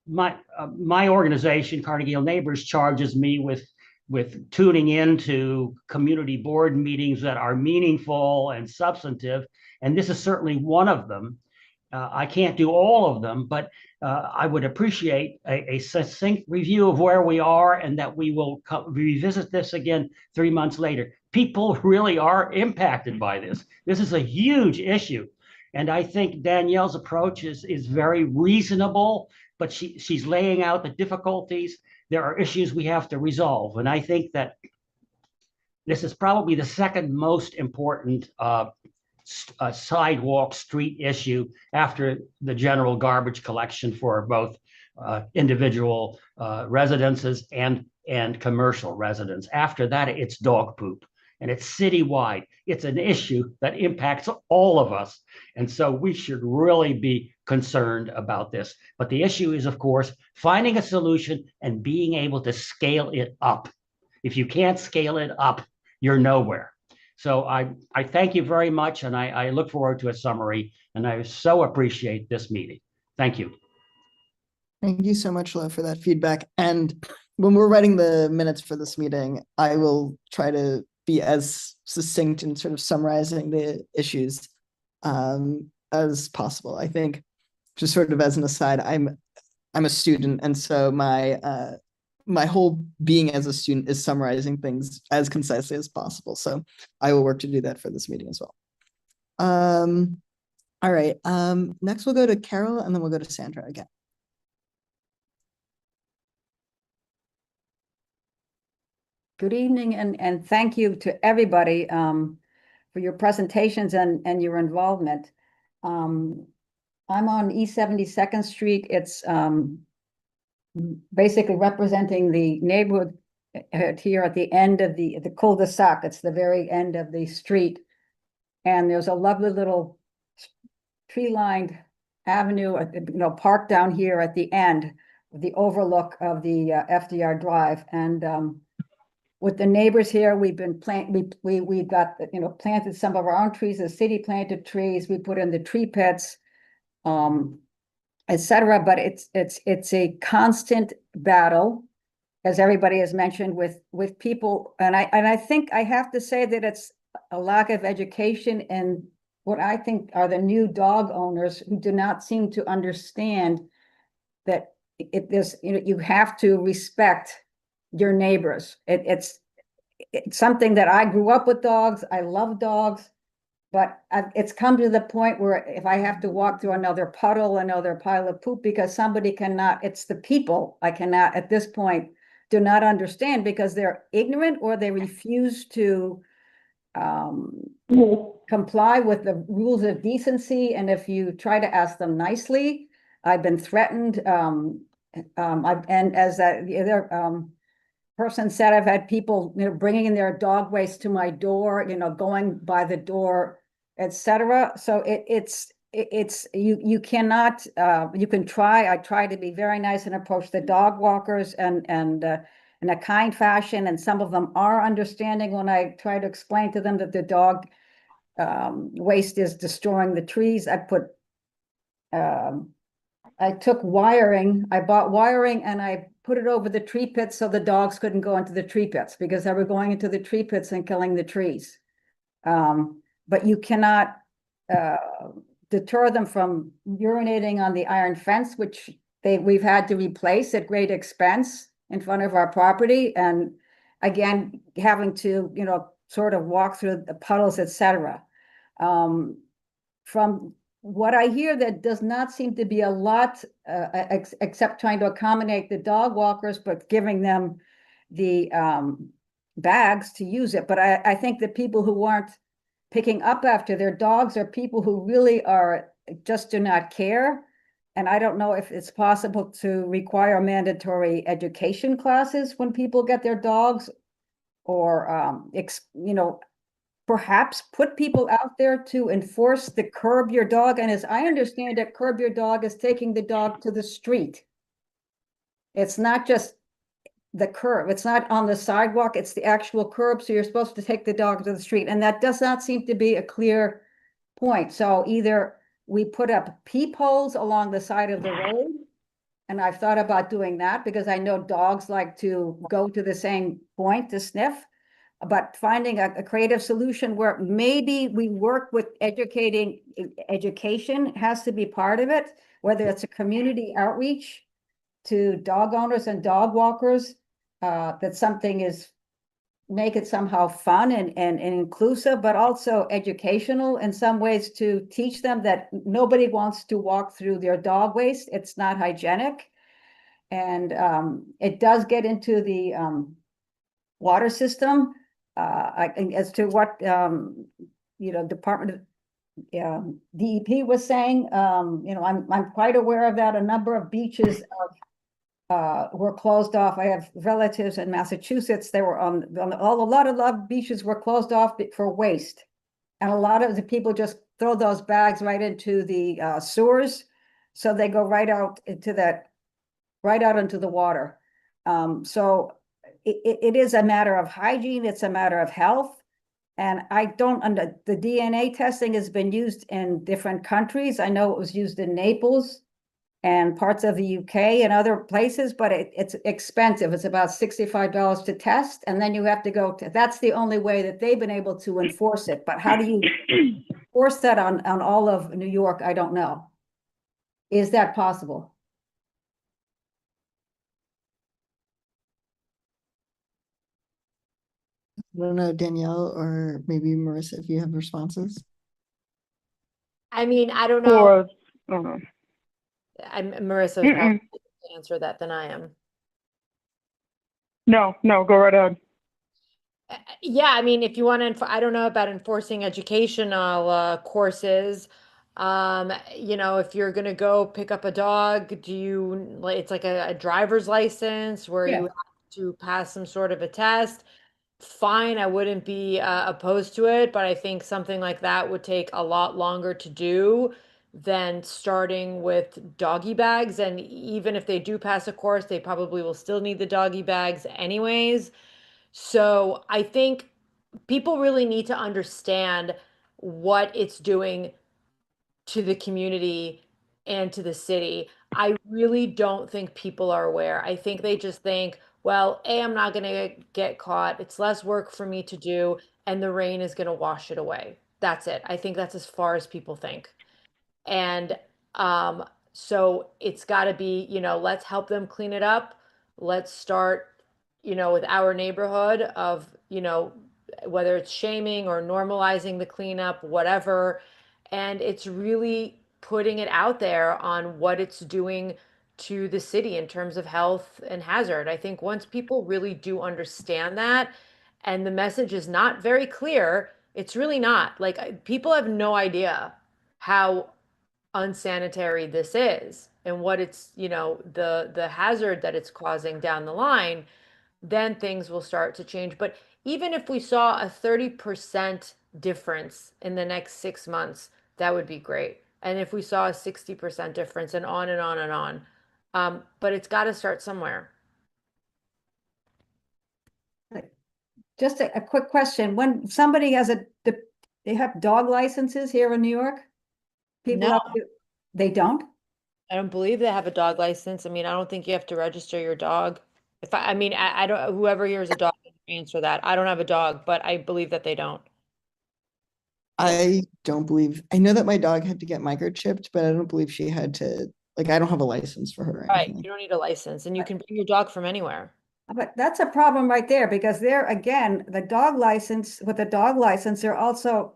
my organization, Carnegie Hill Neighbors, charges me with tuning into community board meetings that are meaningful and substantive, and this is certainly one of them. I can't do all of them, but I would appreciate a succinct review of where we are, and that we will revisit this again 3 months later. People really are impacted by this. This is a huge issue. And I think Danielle's approach is very reasonable, but she's laying out the difficulties. There are issues we have to resolve. And I think that this is probably the second most important sidewalk street issue after the general garbage collection for both individual residences and commercial residents. After that, it's dog poop, and it's citywide. It's an issue that impacts all of us. And so we should really be concerned about this. But the issue is, of course, finding a solution and being able to scale it up. If you can't scale it up, you're nowhere. So I thank you very much, and I look forward to a summary, and I so appreciate this meeting. Thank you. Thank you so much, Lo, for that feedback. And when we're writing the minutes for this meeting, I will try to be as succinct and sort of summarizing the issues as possible. I think, just sort of as an aside, I'm a student, and so my whole being as a student is summarizing things as concisely as possible. So I will work to do that for this meeting as well. All right. Next we'll go to Carol, and then we'll go to Sandra again. Good evening, and thank you to everybody for your presentations and your involvement. I'm on East 72nd Street. It's basically representing the neighborhood here at the end of the cul-de-sac. It's the very end of the street and there's a lovely little tree-lined avenue, park down here at the end, the overlook of the FDR Drive. And with the neighbors here, we've been we got, planted some of our own trees, the city planted trees, we put in the tree pits, etc. But it's a constant battle, as everybody has mentioned, with people. And I think I have to say that it's a lack of education and what I think are the new dog owners who do not seem to understand that you have to respect your neighbors. It's something that I grew up with dogs. I love dogs, but it's come to the point where if I have to walk through another puddle, another pile of poop, because somebody cannot, it's the people I cannot at this point do not understand because they're ignorant or they refuse to comply with the rules of decency. And if you try to ask them nicely, I've been threatened. And as the other person said, I've had people, bringing in their dog waste to my door, going by the door, etc. So you cannot, you can try. I try to be very nice and approach the dog walkers and in a kind fashion, and some of them are understanding when I try to explain to them that the dog waste is destroying the trees. I took wiring, I bought wiring and I put it over the tree pits so the dogs couldn't go into the tree pits because they were going into the tree pits and killing the trees. But you cannot deter them from urinating on the iron fence, which we've had to replace at great expense in front of our property. And again, having to, sort of walk through the puddles, etc. From what I hear, that does not seem to be a lot, except trying to accommodate the dog walkers, but giving them the bags to use it. But I think the people who aren't picking up after their dogs are people who really just do not care. And I don't know if it's possible to require mandatory education classes when people get their dogs, or perhaps put people out there to enforce the curb your dog. And as I understand it, curb your dog is taking the dog to the street. It's not just the curb. It's not on the sidewalk. It's the actual curb. So you're supposed to take the dog to the street. And that does not seem to be a clear point. So either we put up peepholes along the side of the road, and I've thought about doing that because I know dogs like to go to the same point to sniff. But finding a creative solution where maybe we work with education has to be part of it, whether it's a community outreach to dog owners and dog walkers, that something make it somehow fun and inclusive, but also educational in some ways to teach them that nobody wants to walk through their dog waste. It's not hygienic. And it does get into the water system. As to what Department of DEP was saying, I'm quite aware of that. A number of beaches were closed off. I have relatives in Massachusetts. They were a lot of beaches were closed off for waste, and a lot of the people just throw those bags right into the sewers, so they go right out into the water. So it is a matter of hygiene. It's a matter of health. And the DNA testing has been used in different countries. I know it was used in Naples and parts of the UK and other places, but it's expensive. It's about $65 to test. And then you have to that's the only way that they've been able to enforce it. But how do you enforce that on all of New York? I don't know. Is that possible? I don't know, Danielle or maybe Marissa, if you have responses. I mean, I don't know. For, Marissa's probably to answer that than I am. no, go right ahead. Yeah, I mean, if you want to, I don't know about enforcing educational courses. If you're gonna go pick up a dog, it's like a driver's license where you have to pass some sort of a test. fine. I wouldn't be opposed to it, but I think something like that would take a lot longer to do than starting with doggy bags. And even if they do pass a course, they probably will still need the doggy bags anyways. So I think people really need to understand what it's doing to the community and to the city. I really don't think people are aware. I think they just think, well, A, I'm not going to get caught. It's less work for me to do, and the rain is going to wash it away. That's it. I think that's as far as people think. And so it's got to be, let's help them clean it up. Let's start, with our neighborhood of, whether it's shaming or normalizing the cleanup, whatever. And it's really putting it out there on what it's doing to the city in terms of health and hazard. I think once people really do understand that, and the message is not very clear, it's really not. Like people have no idea how unsanitary this is and what it's, the hazard that it's causing down the line, then things will start to change. But even if we saw a 30% difference in the next 6 months, that would be great. And if we saw a 60% difference, and on and on and on. But it's got to start somewhere. Just a quick question. When somebody has they have dog licenses here in New York? People No. They don't? I don't believe they have a dog license. I mean, I don't think you have to register your dog. I don't, whoever here is a dog can answer that. I don't have a dog, but I believe that they don't. I don't believe, I know that my dog had to get microchipped, but I don't believe she had to, like, I don't have a license for her or Right. anything. You don't need a license, and you can bring your dog from anywhere. But that's a problem right there, because there, again, with the dog license, they're also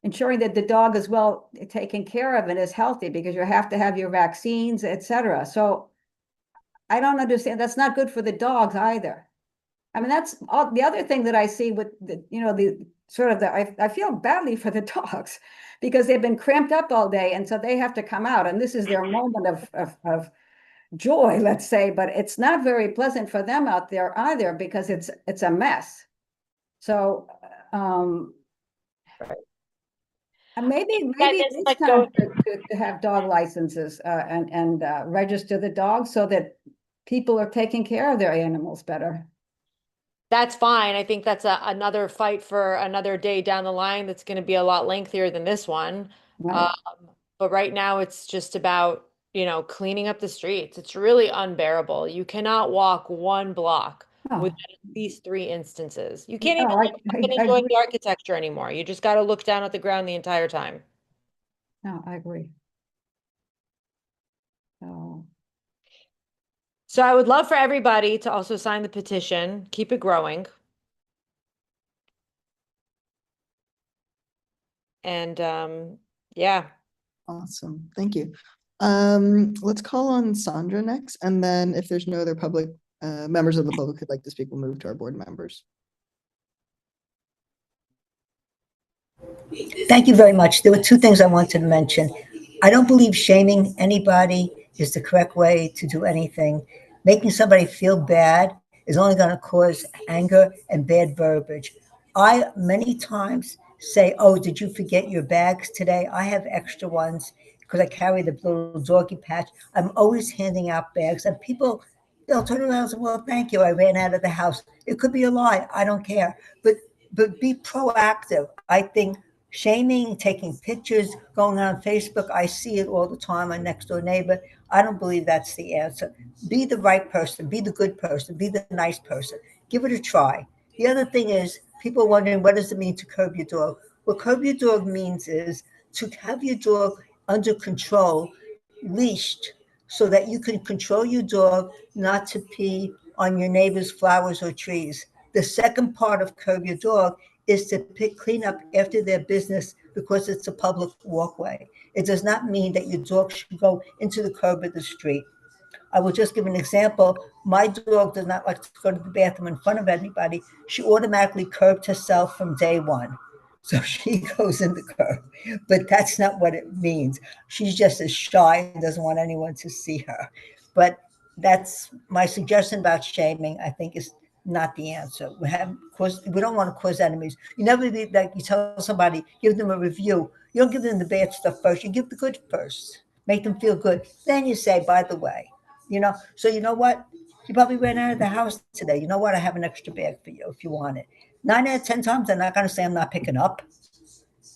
ensuring that the dog is well taken care of and is healthy, because you have to have your vaccines, etc. So I don't understand. That's not good for the dogs either. I mean, that's all the other thing that I see with I feel badly for the dogs, because they've been cramped up all day, and so they have to come out, and this is their moment of joy, let's say, but it's not very pleasant for them out there either, because it's a mess. So maybe it's time to have dog licenses and register the dogs so that people are taking care of their animals better. That's fine. I think that's another fight for another day down the line that's going to be a lot lengthier than this one. Right. But right now it's just about, cleaning up the streets. It's really unbearable. You cannot walk one block without at least 3 instances. You can't even look up and enjoy the architecture anymore. You just got to look down at the ground the entire time. No, I agree. So I would love for everybody to also sign the petition, keep it growing. And yeah. Awesome. Thank you. Let's call on Sandra next, and then if there's no other public members of the public who'd like to speak, we'll move to our board members. Thank you very much. There were two things I wanted to mention. I don't believe shaming anybody is the correct way to do anything. Making somebody feel bad is only going to cause anger and bad verbiage. I many times say, oh, did you forget your bags today? I have extra ones because I carry the little doggy patch. I'm always handing out bags, and people, they'll turn around and say, well, thank you. I ran out of the house. It could be a lie. I don't care. But be proactive. I think shaming, taking pictures, going on Facebook, I see it all the time. My next door neighbor. I don't believe that's the answer. Be the right person, be the good person, be the nice person. Give it a try. The other thing is, people wondering, what does it mean to curb your dog? What curb your dog means is to have your dog under control, leashed, so that you can control your dog not to pee on your neighbor's flowers or trees. The second part of curb your dog is to clean up after their business because it's a public walkway. It does not mean that your dog should go into the curb of the street. I will just give an example. My dog does not like to go to the bathroom in front of anybody. She automatically curbed herself from day one. So she goes in the curb, but that's not what it means. She's just as shy and doesn't want anyone to see her. But that's my suggestion about shaming, I think, is not the answer. We don't want to cause enemies. You never be like you tell somebody, give them a review. You don't give them the bad stuff first. You give the good first. Make them feel good. Then you say, by the way, So you know what? You probably ran out of the house today. You know what? I have an extra bag for you if you want it. 9 out of 10 times, they're not going to say I'm not picking up.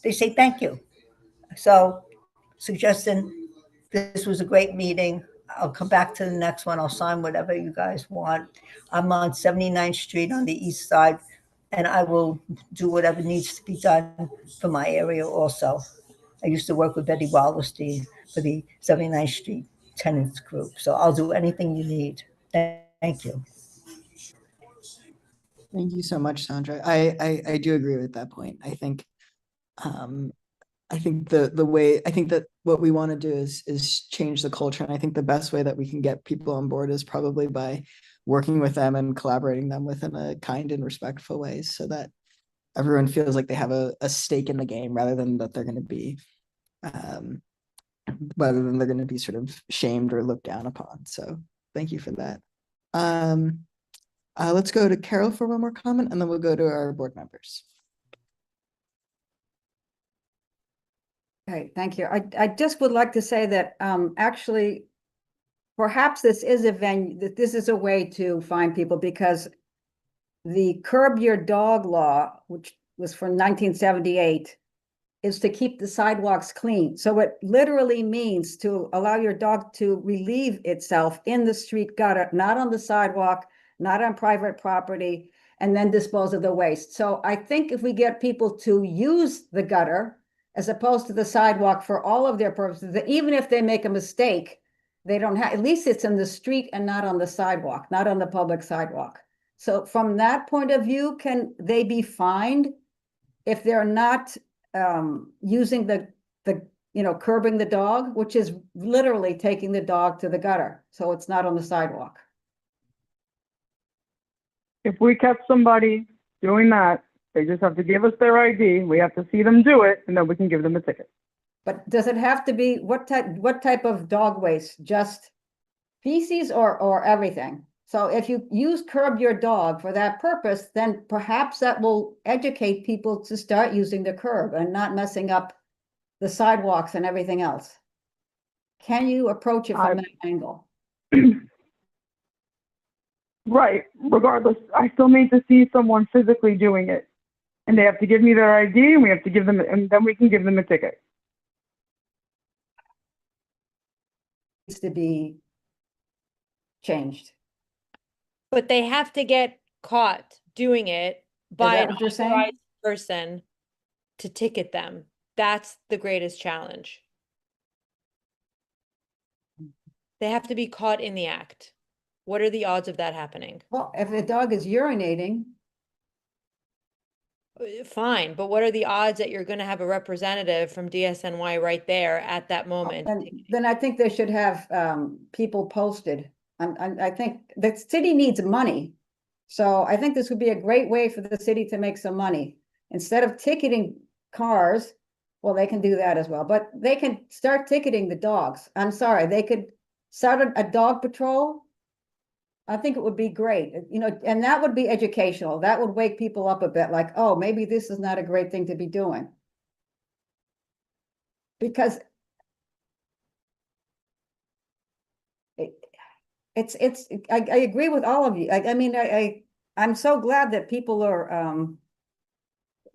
They say thank you. So, suggesting this was a great meeting. I'll come back to the next one. I'll sign whatever you guys want. I'm on 79th Street on the east side, and I will do whatever needs to be done for my area also. I used to work with Betty Wallerstein for the 79th Street Tenants Group, so I'll do anything you need. Thank you. Thank you so much, Sandra. I do agree with that point. I think that what we want to do is change the culture. And I think the best way that we can get people on board is probably by working with them and collaborating them within a kind and respectful way so that everyone feels like they have a stake in the game rather than that they're going to be sort of shamed or looked down upon. So thank you for that. Let's go to Carol for one more comment and then we'll go to our board members. Okay, thank you. I just would like to say that actually, perhaps this is a way to find people, because the Curb Your Dog law, which was from 1978, is to keep the sidewalks clean. So it literally means to allow your dog to relieve itself in the street gutter, not on the sidewalk, not on private property, and then dispose of the waste. So I think if we get people to use the gutter as opposed to the sidewalk for all of their purposes, that even if they make a mistake, they don't have, at least it's in the street and not on the sidewalk, not on the public sidewalk. So from that point of view, can they be fined if they're not using the curbing the dog, which is literally taking the dog to the gutter, so it's not on the sidewalk? If we catch somebody doing that, they just have to give us their ID. We have to see them do it, and then we can give them a ticket. But does it have to be, what type of dog waste? Just feces or everything? So if you use Curb Your Dog for that purpose, then perhaps that will educate people to start using the curb and not messing up the sidewalks and everything else. Can you approach it from that angle? Right. Regardless, I still need to see someone physically doing it. And they have to give me their ID, and we have to give them, and then we can give them a ticket. Needs to be changed. But they have to get caught doing it by an authorized person to ticket them. That's the greatest challenge. They have to be caught in the act. What are the odds of that happening? Well, if the dog is urinating, fine, but what are the odds that you're going to have a representative from DSNY right there at that moment? then I think they should have people posted. I think the city needs money. So I think this would be a great way for the city to make some money. Instead of ticketing cars, well, they can do that as well, but they can start ticketing the dogs. I'm sorry, they could start a dog patrol. I think it would be great, and that would be educational. That would wake people up a bit, like, oh, maybe this is not a great thing to be doing. Because I agree with all of you. I'm so glad that people are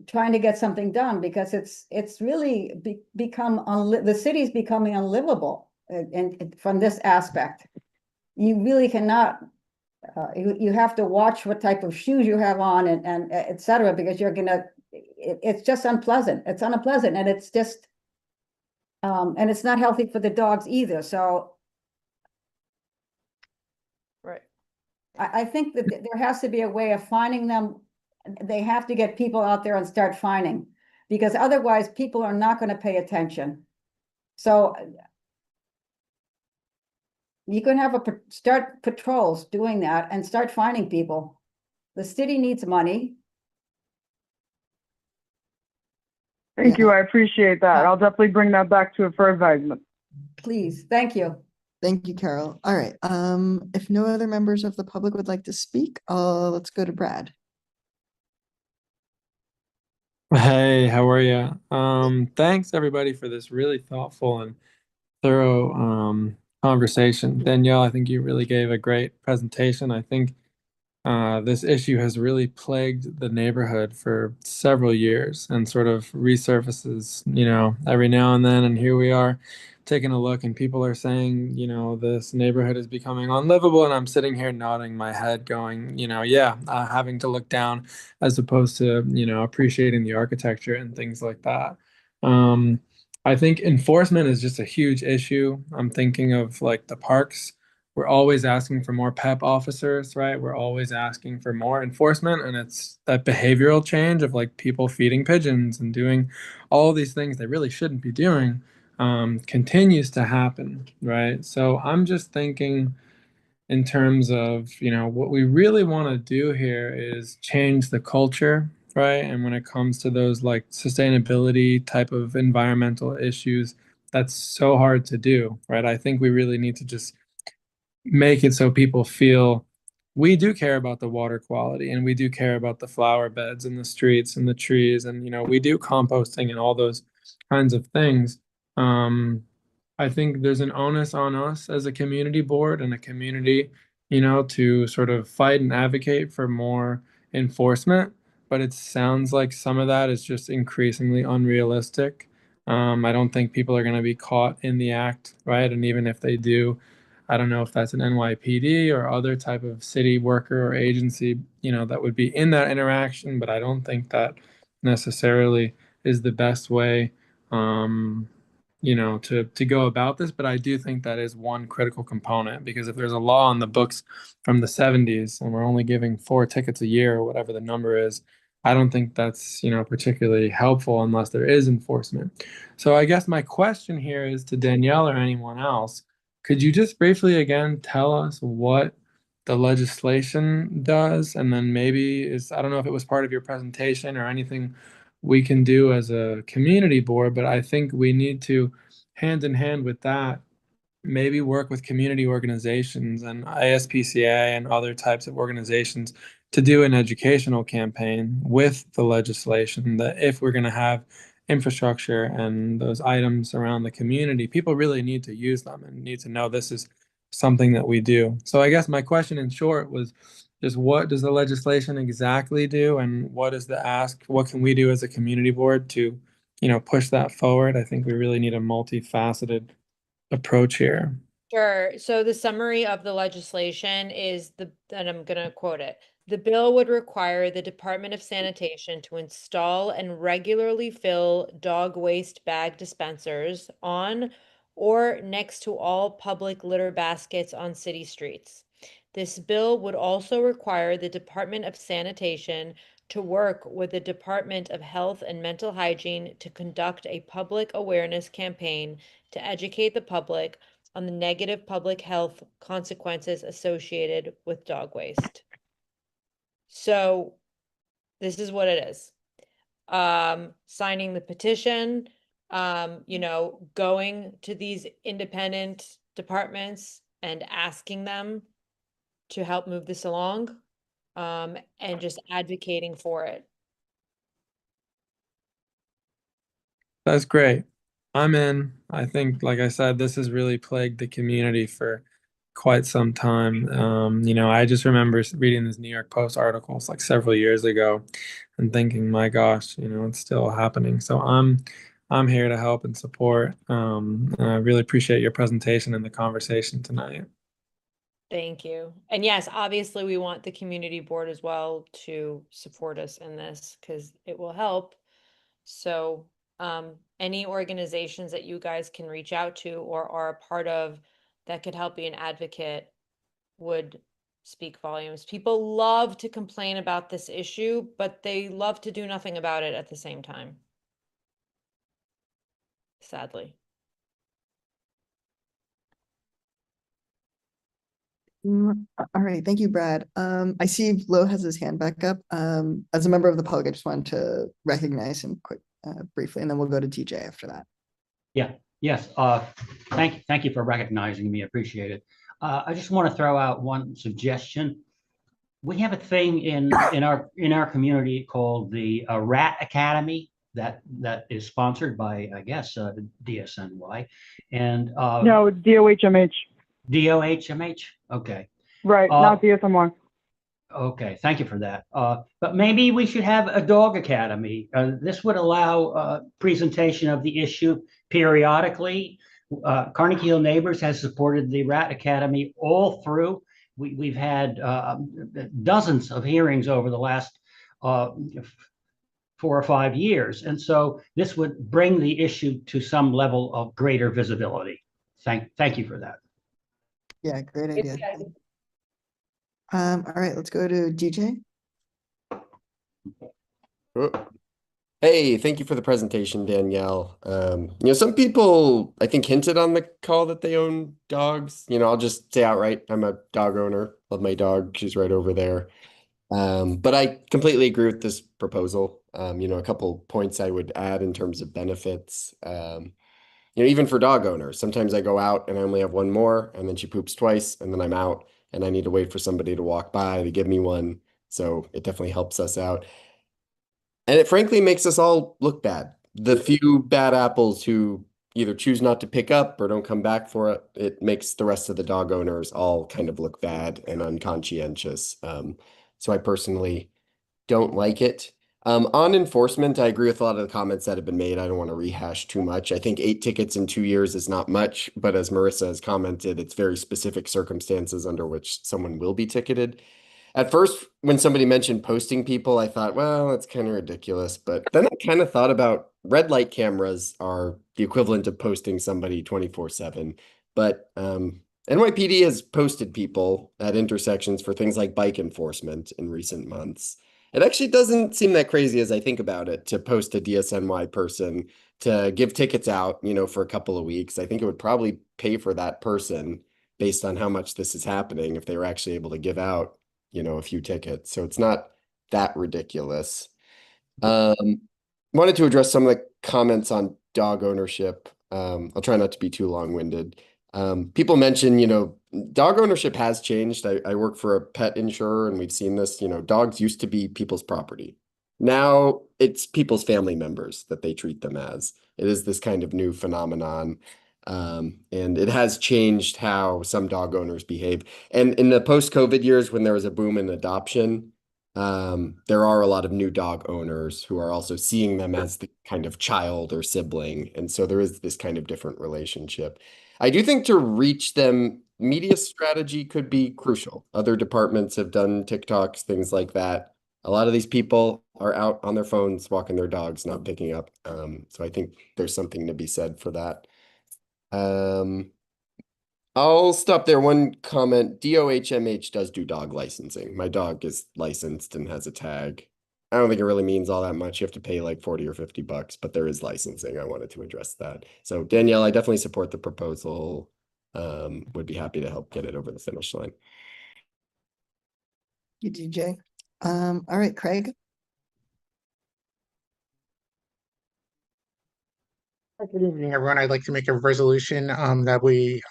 trying to get something done, because it's really become the city's becoming unlivable, and from this aspect, you really cannot. You have to watch what type of shoes you have on and et cetera, because it's just unpleasant. It's unpleasant, and it's just and it's not healthy for the dogs either. So right. I think that there has to be a way of finding them. They have to get people out there and start finding, because otherwise people are not going to pay attention. So you can have start patrols doing that and start finding people. The city needs money. Thank you. I appreciate that. I'll definitely bring that back to it for advisement. Please. Thank you. Thank you, Carol. All right. If no other members of the public would like to speak, let's go to Brad. Hey, how are you? Thanks everybody for this really thoughtful and thorough conversation. Danielle, I think you really gave a great presentation. I think this issue has really plagued the neighborhood for several years and sort of resurfaces, every now and then. And here we are taking a look, and people are saying, this neighborhood is becoming unlivable. And I'm sitting here nodding my head, going, yeah, having to look down as opposed to, appreciating the architecture and things like that. Um, I think enforcement is just a huge issue. I'm thinking of like the parks. We're always asking for more PEP officers, right? We're always asking for more enforcement, and it's that behavioral change of like people feeding pigeons and doing all these things they really shouldn't be doing, continues to happen, right? So I'm just thinking in terms of, what we really want to do here is change the culture, right? And when it comes to those like sustainability type of environmental issues, that's so hard to do, right? I think we really need to just make it so people feel we do care about the water quality, and we do care about the flower beds and the streets and the trees, and we do composting and all those kinds of things. um, I think there's an onus on us as a community board and a community, to sort of fight and advocate for more enforcement, but it sounds like some of that is just increasingly unrealistic. I don't think people are going to be caught in the act, right? And even if they do, I don't know if that's an NYPD or other type of city worker or agency, that would be in that interaction, but I don't think that necessarily is the best way, to go about this. But I do think that is one critical component, because if there's a law on the books from the 70s and we're only giving 4 tickets a year or whatever the number is, I don't think that's, particularly helpful unless there is enforcement. So I guess my question here is to Danielle or anyone else. Could you just briefly again tell us what the legislation does? And then maybe I don't know if it was part of your presentation or anything we can do as a community board, but I think we need to, hand in hand with that, maybe work with community organizations and ISPCA and other types of organizations to do an educational campaign with the legislation, that if we're going to have infrastructure and those items around the community, people really need to use them and need to know this is something that we do. So I guess my question in short was just, what does the legislation exactly do, and what is the ask? What can we do as a community board to, push that forward? I think we really need a multifaceted approach here. Sure. So the summary of the legislation is and I'm going to quote it. The bill would require the Department of Sanitation to install and regularly fill dog waste bag dispensers on or next to all public litter baskets on city streets. This bill would also require the Department of Sanitation to work with the Department of Health and Mental Hygiene to conduct a public awareness campaign to educate the public on the negative public health consequences associated with dog waste. So this is what it is. Signing the petition, going to these independent departments and asking them to help move this along, and just advocating for it. That's great. I'm in. I think, like I said, this has really plagued the community for quite some time. I just remember reading this New York Post articles like several years ago and thinking, my gosh, it's still happening. So I'm here to help and support. And I really appreciate your presentation and the conversation tonight. Thank you. And yes, obviously we want the community board as well to support us in this because it will help. So any organizations that you guys can reach out to or are a part of that could help be an advocate would speak volumes. People love to complain about this issue, but they love to do nothing about it at the same time. Sadly. All right, thank you, Brad. I see Lo has his hand back up. As a member of the public, I just wanted to recognize him briefly, and then we'll go to TJ after that. Yeah, yes. Thank you for recognizing me. Appreciate it. I just want to throw out one suggestion. We have a thing in our community called the Rat Academy that is sponsored by, I guess, DSNY and No, DOHMH. DOHMH. Okay. Right, not DSMY. Okay, thank you for that. But maybe we should have a dog academy. This would allow presentation of the issue periodically. Carnegie Hill Neighbors has supported the Rat Academy all through. We've had dozens of hearings over the last 4 or 5 years. And so this would bring the issue to some level of greater visibility. Thank you for that. Yeah, great idea. All right, let's go to DJ. Hey, thank you for the presentation, Danielle. Some people I think hinted on the call that they own dogs. I'll just say outright, I'm a dog owner. Love my dog. She's right over there. But I completely agree with this proposal. A couple points I would add in terms of benefits. Even for dog owners, sometimes I go out and I only have one more, and then she poops twice, and then I'm out, and I need to wait for somebody to walk by to give me one. So it definitely helps us out. And it frankly makes us all look bad. The few bad apples who either choose not to pick up or don't come back for it, it makes the rest of the dog owners all kind of look bad and unconscientious. So I personally don't like it. On enforcement, I agree with a lot of the comments that have been made. I don't want to rehash too much. I think 8 tickets in 2 years is not much, but as Marissa has commented, it's very specific circumstances under which someone will be ticketed. At first, when somebody mentioned posting people, I thought, well, that's kind of ridiculous. But then I kind of thought about red light cameras are the equivalent of posting somebody 24/7. But NYPD has posted people at intersections for things like bike enforcement in recent months. It actually doesn't seem that crazy as I think about it to post a DSNY person to give tickets out, for a couple of weeks. I think it would probably pay for that person based on how much this is happening if they were actually able to give out, a few tickets. So it's not that ridiculous. Wanted to address some of the comments on dog ownership. I'll try not to be too long-winded. People mention, dog ownership has changed. I work for a pet insurer, and we've seen this. Dogs used to be people's property. Now it's people's family members that they treat them as. It is this kind of new phenomenon. And it has changed how some dog owners behave. And in the post-COVID years, when there was a boom in adoption, there are a lot of new dog owners who are also seeing them as the kind of child or sibling. And so there is this kind of different relationship. I do think to reach them, media strategy could be crucial. Other departments have done TikToks, things like that. A lot of these people are out on their phones, walking their dogs, not picking up. So I think there's something to be said for that. I'll stop there. One comment, DOHMH does do dog licensing. My dog is licensed and has a tag. I don't think it really means all that much. You have to pay like 40 or 50 bucks, but there is licensing. I wanted to address that. So Danielle, I definitely support the proposal. Would be happy to help get it over the finish line. You DJ. All right, Craig. Good evening, everyone. I'd like to make a resolution that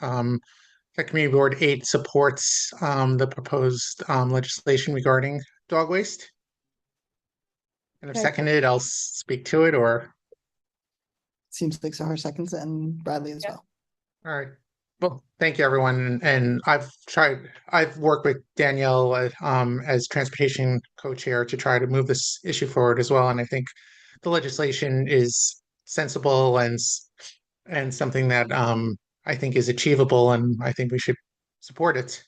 Community Board 8 supports the proposed legislation regarding dog waste. And if Okay. seconded, I'll speak to it, or Seems like Sahar seconds and Bradley as well. all right. Well, thank you, everyone. And I've worked with Danielle as transportation co-chair to try to move this issue forward as well. And I think the legislation is sensible and something that I think is achievable, and I think we should support it.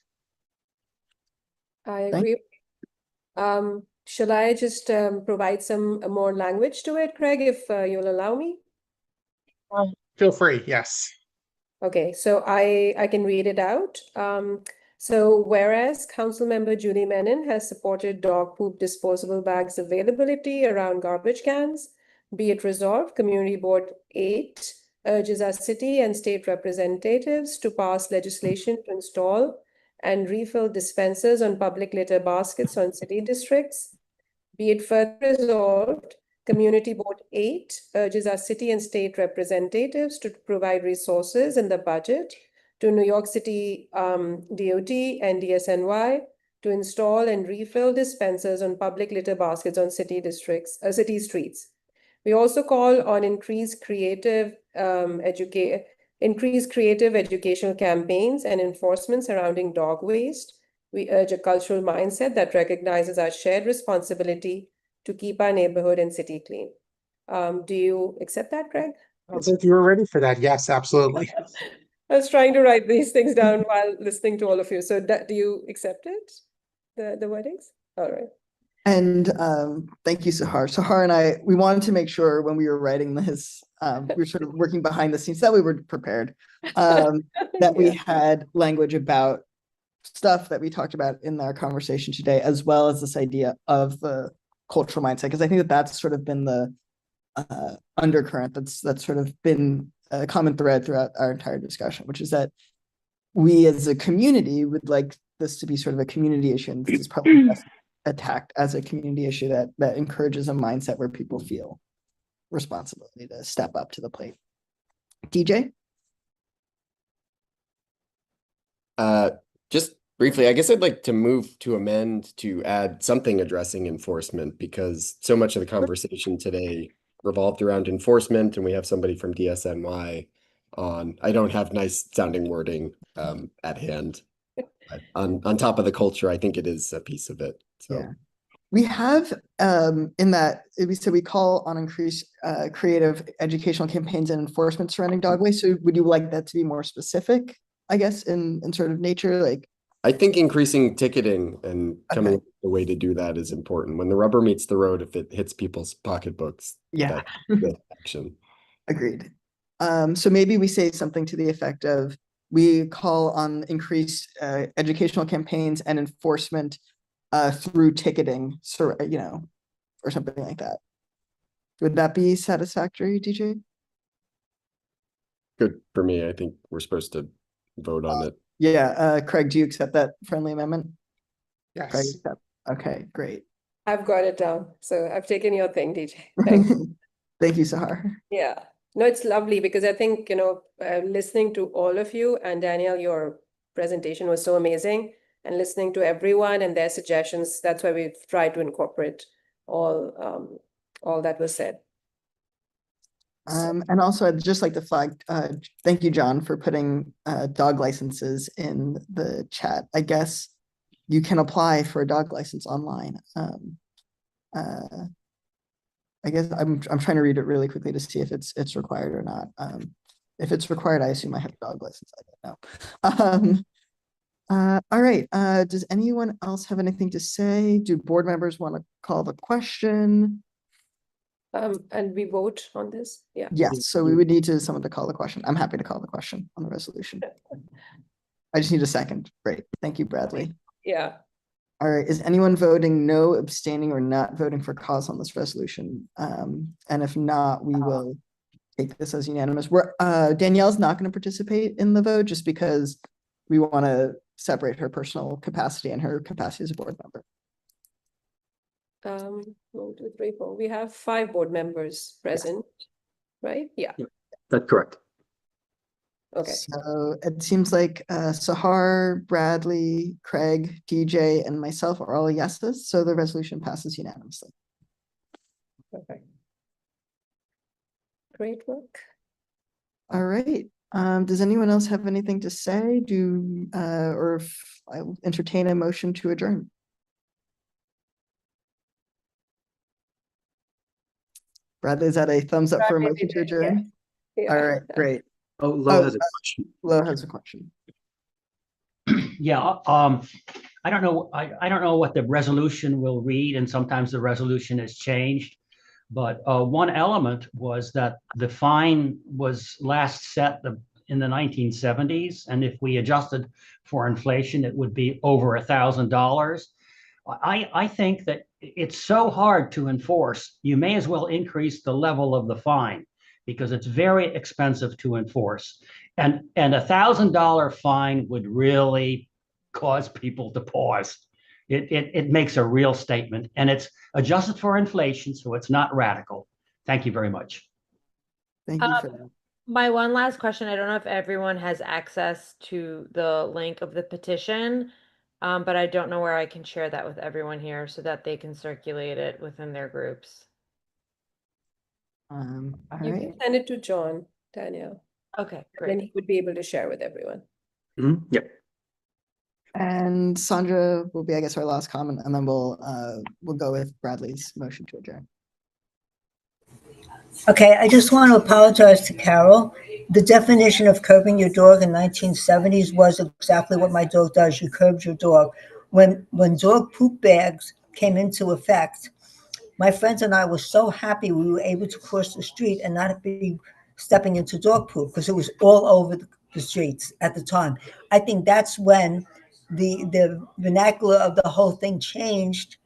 I agree. Should I just provide some more language to it, Craig, if you'll allow me? Feel free, yes. Okay, so I can read it out. So whereas Councilmember Judy Menon has supported dog poop disposable bags availability around garbage cans, be it resolved, Community Board 8 urges our city and state representatives to pass legislation to install and refill dispensers on public litter baskets on city districts. Be it further resolved, Community Board 8 urges our city and state representatives to provide resources in the budget to New York City DOT and DSNY to install and refill dispensers on public litter baskets on city streets. We also call on increased creative educational campaigns and enforcement surrounding dog waste. We urge a cultural mindset that recognizes our shared responsibility to keep our neighborhood and city clean. Do you accept that, Greg? As if you were ready for that. Yes, absolutely. I was trying to write these things down while listening to all of you. So do you accept it? The wordings? All right. And thank you, Sahar. Sahar and I, we wanted to make sure when we were writing this, we were sort of working behind the scenes, that we were prepared, that we had language about stuff that we talked about in our conversation today, as well as this idea of the cultural mindset, because I think that that's sort of been the undercurrent that's sort of been a common thread throughout our entire discussion, which is that we as a community would like this to be sort of a community issue, and this is probably best attacked as a community issue that encourages a mindset where people feel responsibility to step up to the plate. DJ? Just briefly, I guess I'd like to move to amend to add something addressing enforcement, because so much of the conversation today revolved around enforcement, and we have somebody from DSNY on. I don't have nice sounding wording at hand. But on top of the culture, I think it is a piece of it. So yeah, we have in that we said we call on increased creative educational campaigns and enforcement surrounding dog waste. So would you like that to be more specific, I guess, in sort of nature? Like, I think increasing ticketing and coming up with a way to do that is important. When the rubber meets the road, if it hits people's pocketbooks, yeah, that's good action. Agreed. So maybe we say something to the effect of, we call on increased educational campaigns and enforcement through ticketing, so or something like that. Would that be satisfactory, DJ? Good for me. I think we're supposed to vote on it. Yeah, Craig, do you accept that friendly amendment? Yes. Craig, accept. Okay, great. I've got it down. So I've taken your thing, DJ. Thanks. Thank you, Sahar. Yeah. No, it's lovely because I think, listening to all of you, and Danielle, your presentation was so amazing, and listening to everyone and their suggestions, that's why we've tried to incorporate all that was said. And also, I'd just like to flag, thank you, John, for putting dog licenses in the chat. I guess you can apply for a dog license online. I guess I'm trying to read it really quickly to see if it's required or not. If it's required, I assume I have a dog license. I don't know. All right. Does anyone else have anything to say? Do board members want to call the question? And we vote on this? Yeah. Yes. So we would need someone to call the question. I'm happy to call the question on the resolution. I just need a second. Great. Thank you, Bradley. Yeah. All right. Is anyone voting no, abstaining, or not voting for cause on this resolution? And if not, we will take this as unanimous. Danielle's not going to participate in the vote just because we want to separate her personal capacity and her capacity as a board member. 1, 2, 3, 4. We have 5 board members present, right? Yeah. That's correct. Okay. So it seems like Sahar, Bradley, Craig, DJ, and myself are all yeses. So the resolution passes unanimously. Perfect. Great work. All right. Does anyone else have anything to say? Or if I'll entertain a motion to adjourn. Bradley, is that a thumbs up for a motion to adjourn? Yeah. All right, great. Oh, Lo has a question. Lo has a question. Yeah, I don't know. I don't know what the resolution will read, and sometimes the resolution is changed. But one element was that the fine was last set in the 1970s, and if we adjusted for inflation, it would be over $1,000. I think that it's so hard to enforce. You may as well increase the level of the fine because it's very expensive to enforce. And $1,000 fine would really cause people to pause. It makes a real statement, and it's adjusted for inflation, so it's not radical. Thank you very much. Thank you for that. My one last question, I don't know if everyone has access to the link of the petition, but I don't know where I can share that with everyone here so that they can circulate it within their groups. All You right. can send it to John, Danielle. Okay, Then great. he would be able to share with everyone. Yep. And Sandra will be, I guess, our last comment, and then we'll go with Bradley's motion to adjourn. Okay, I just want to apologize to Carol. The definition of curbing your dog in 1970s was exactly what my dog does. You curb your dog. When dog poop bags came into effect, my friends and I were so happy we were able to cross the street and not be stepping into dog poop because it was all over the streets at the time. I think that's when the vernacular of the whole thing changed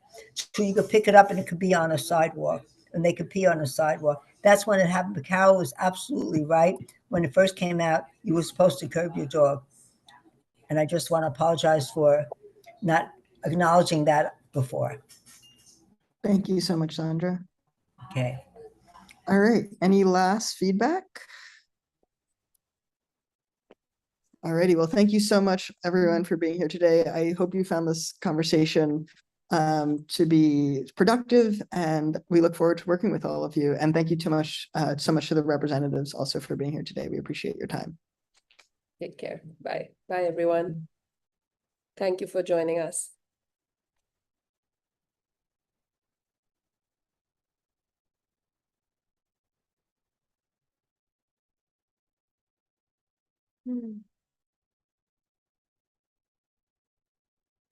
to you could pick it up and it could be on a sidewalk and they could pee on a sidewalk. That's when it happened. But Carol was absolutely right. When it first came out, you were supposed to curb your dog. And I just want to apologize for not acknowledging that before. Thank you so much, Sandra. Okay. All right. Any last feedback? All righty. Well, thank you so much, everyone, for being here today. I hope you found this conversation to be productive, and we look forward to working with all of you. And thank you so much to the representatives also for being here today. We appreciate your time. Take care. Bye. Bye, everyone. Thank you for joining us.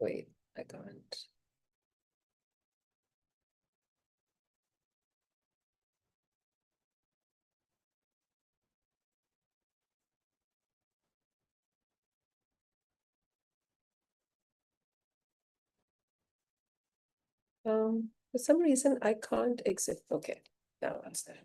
Wait, I can't. For some reason, I can't exit. Okay, now that's there.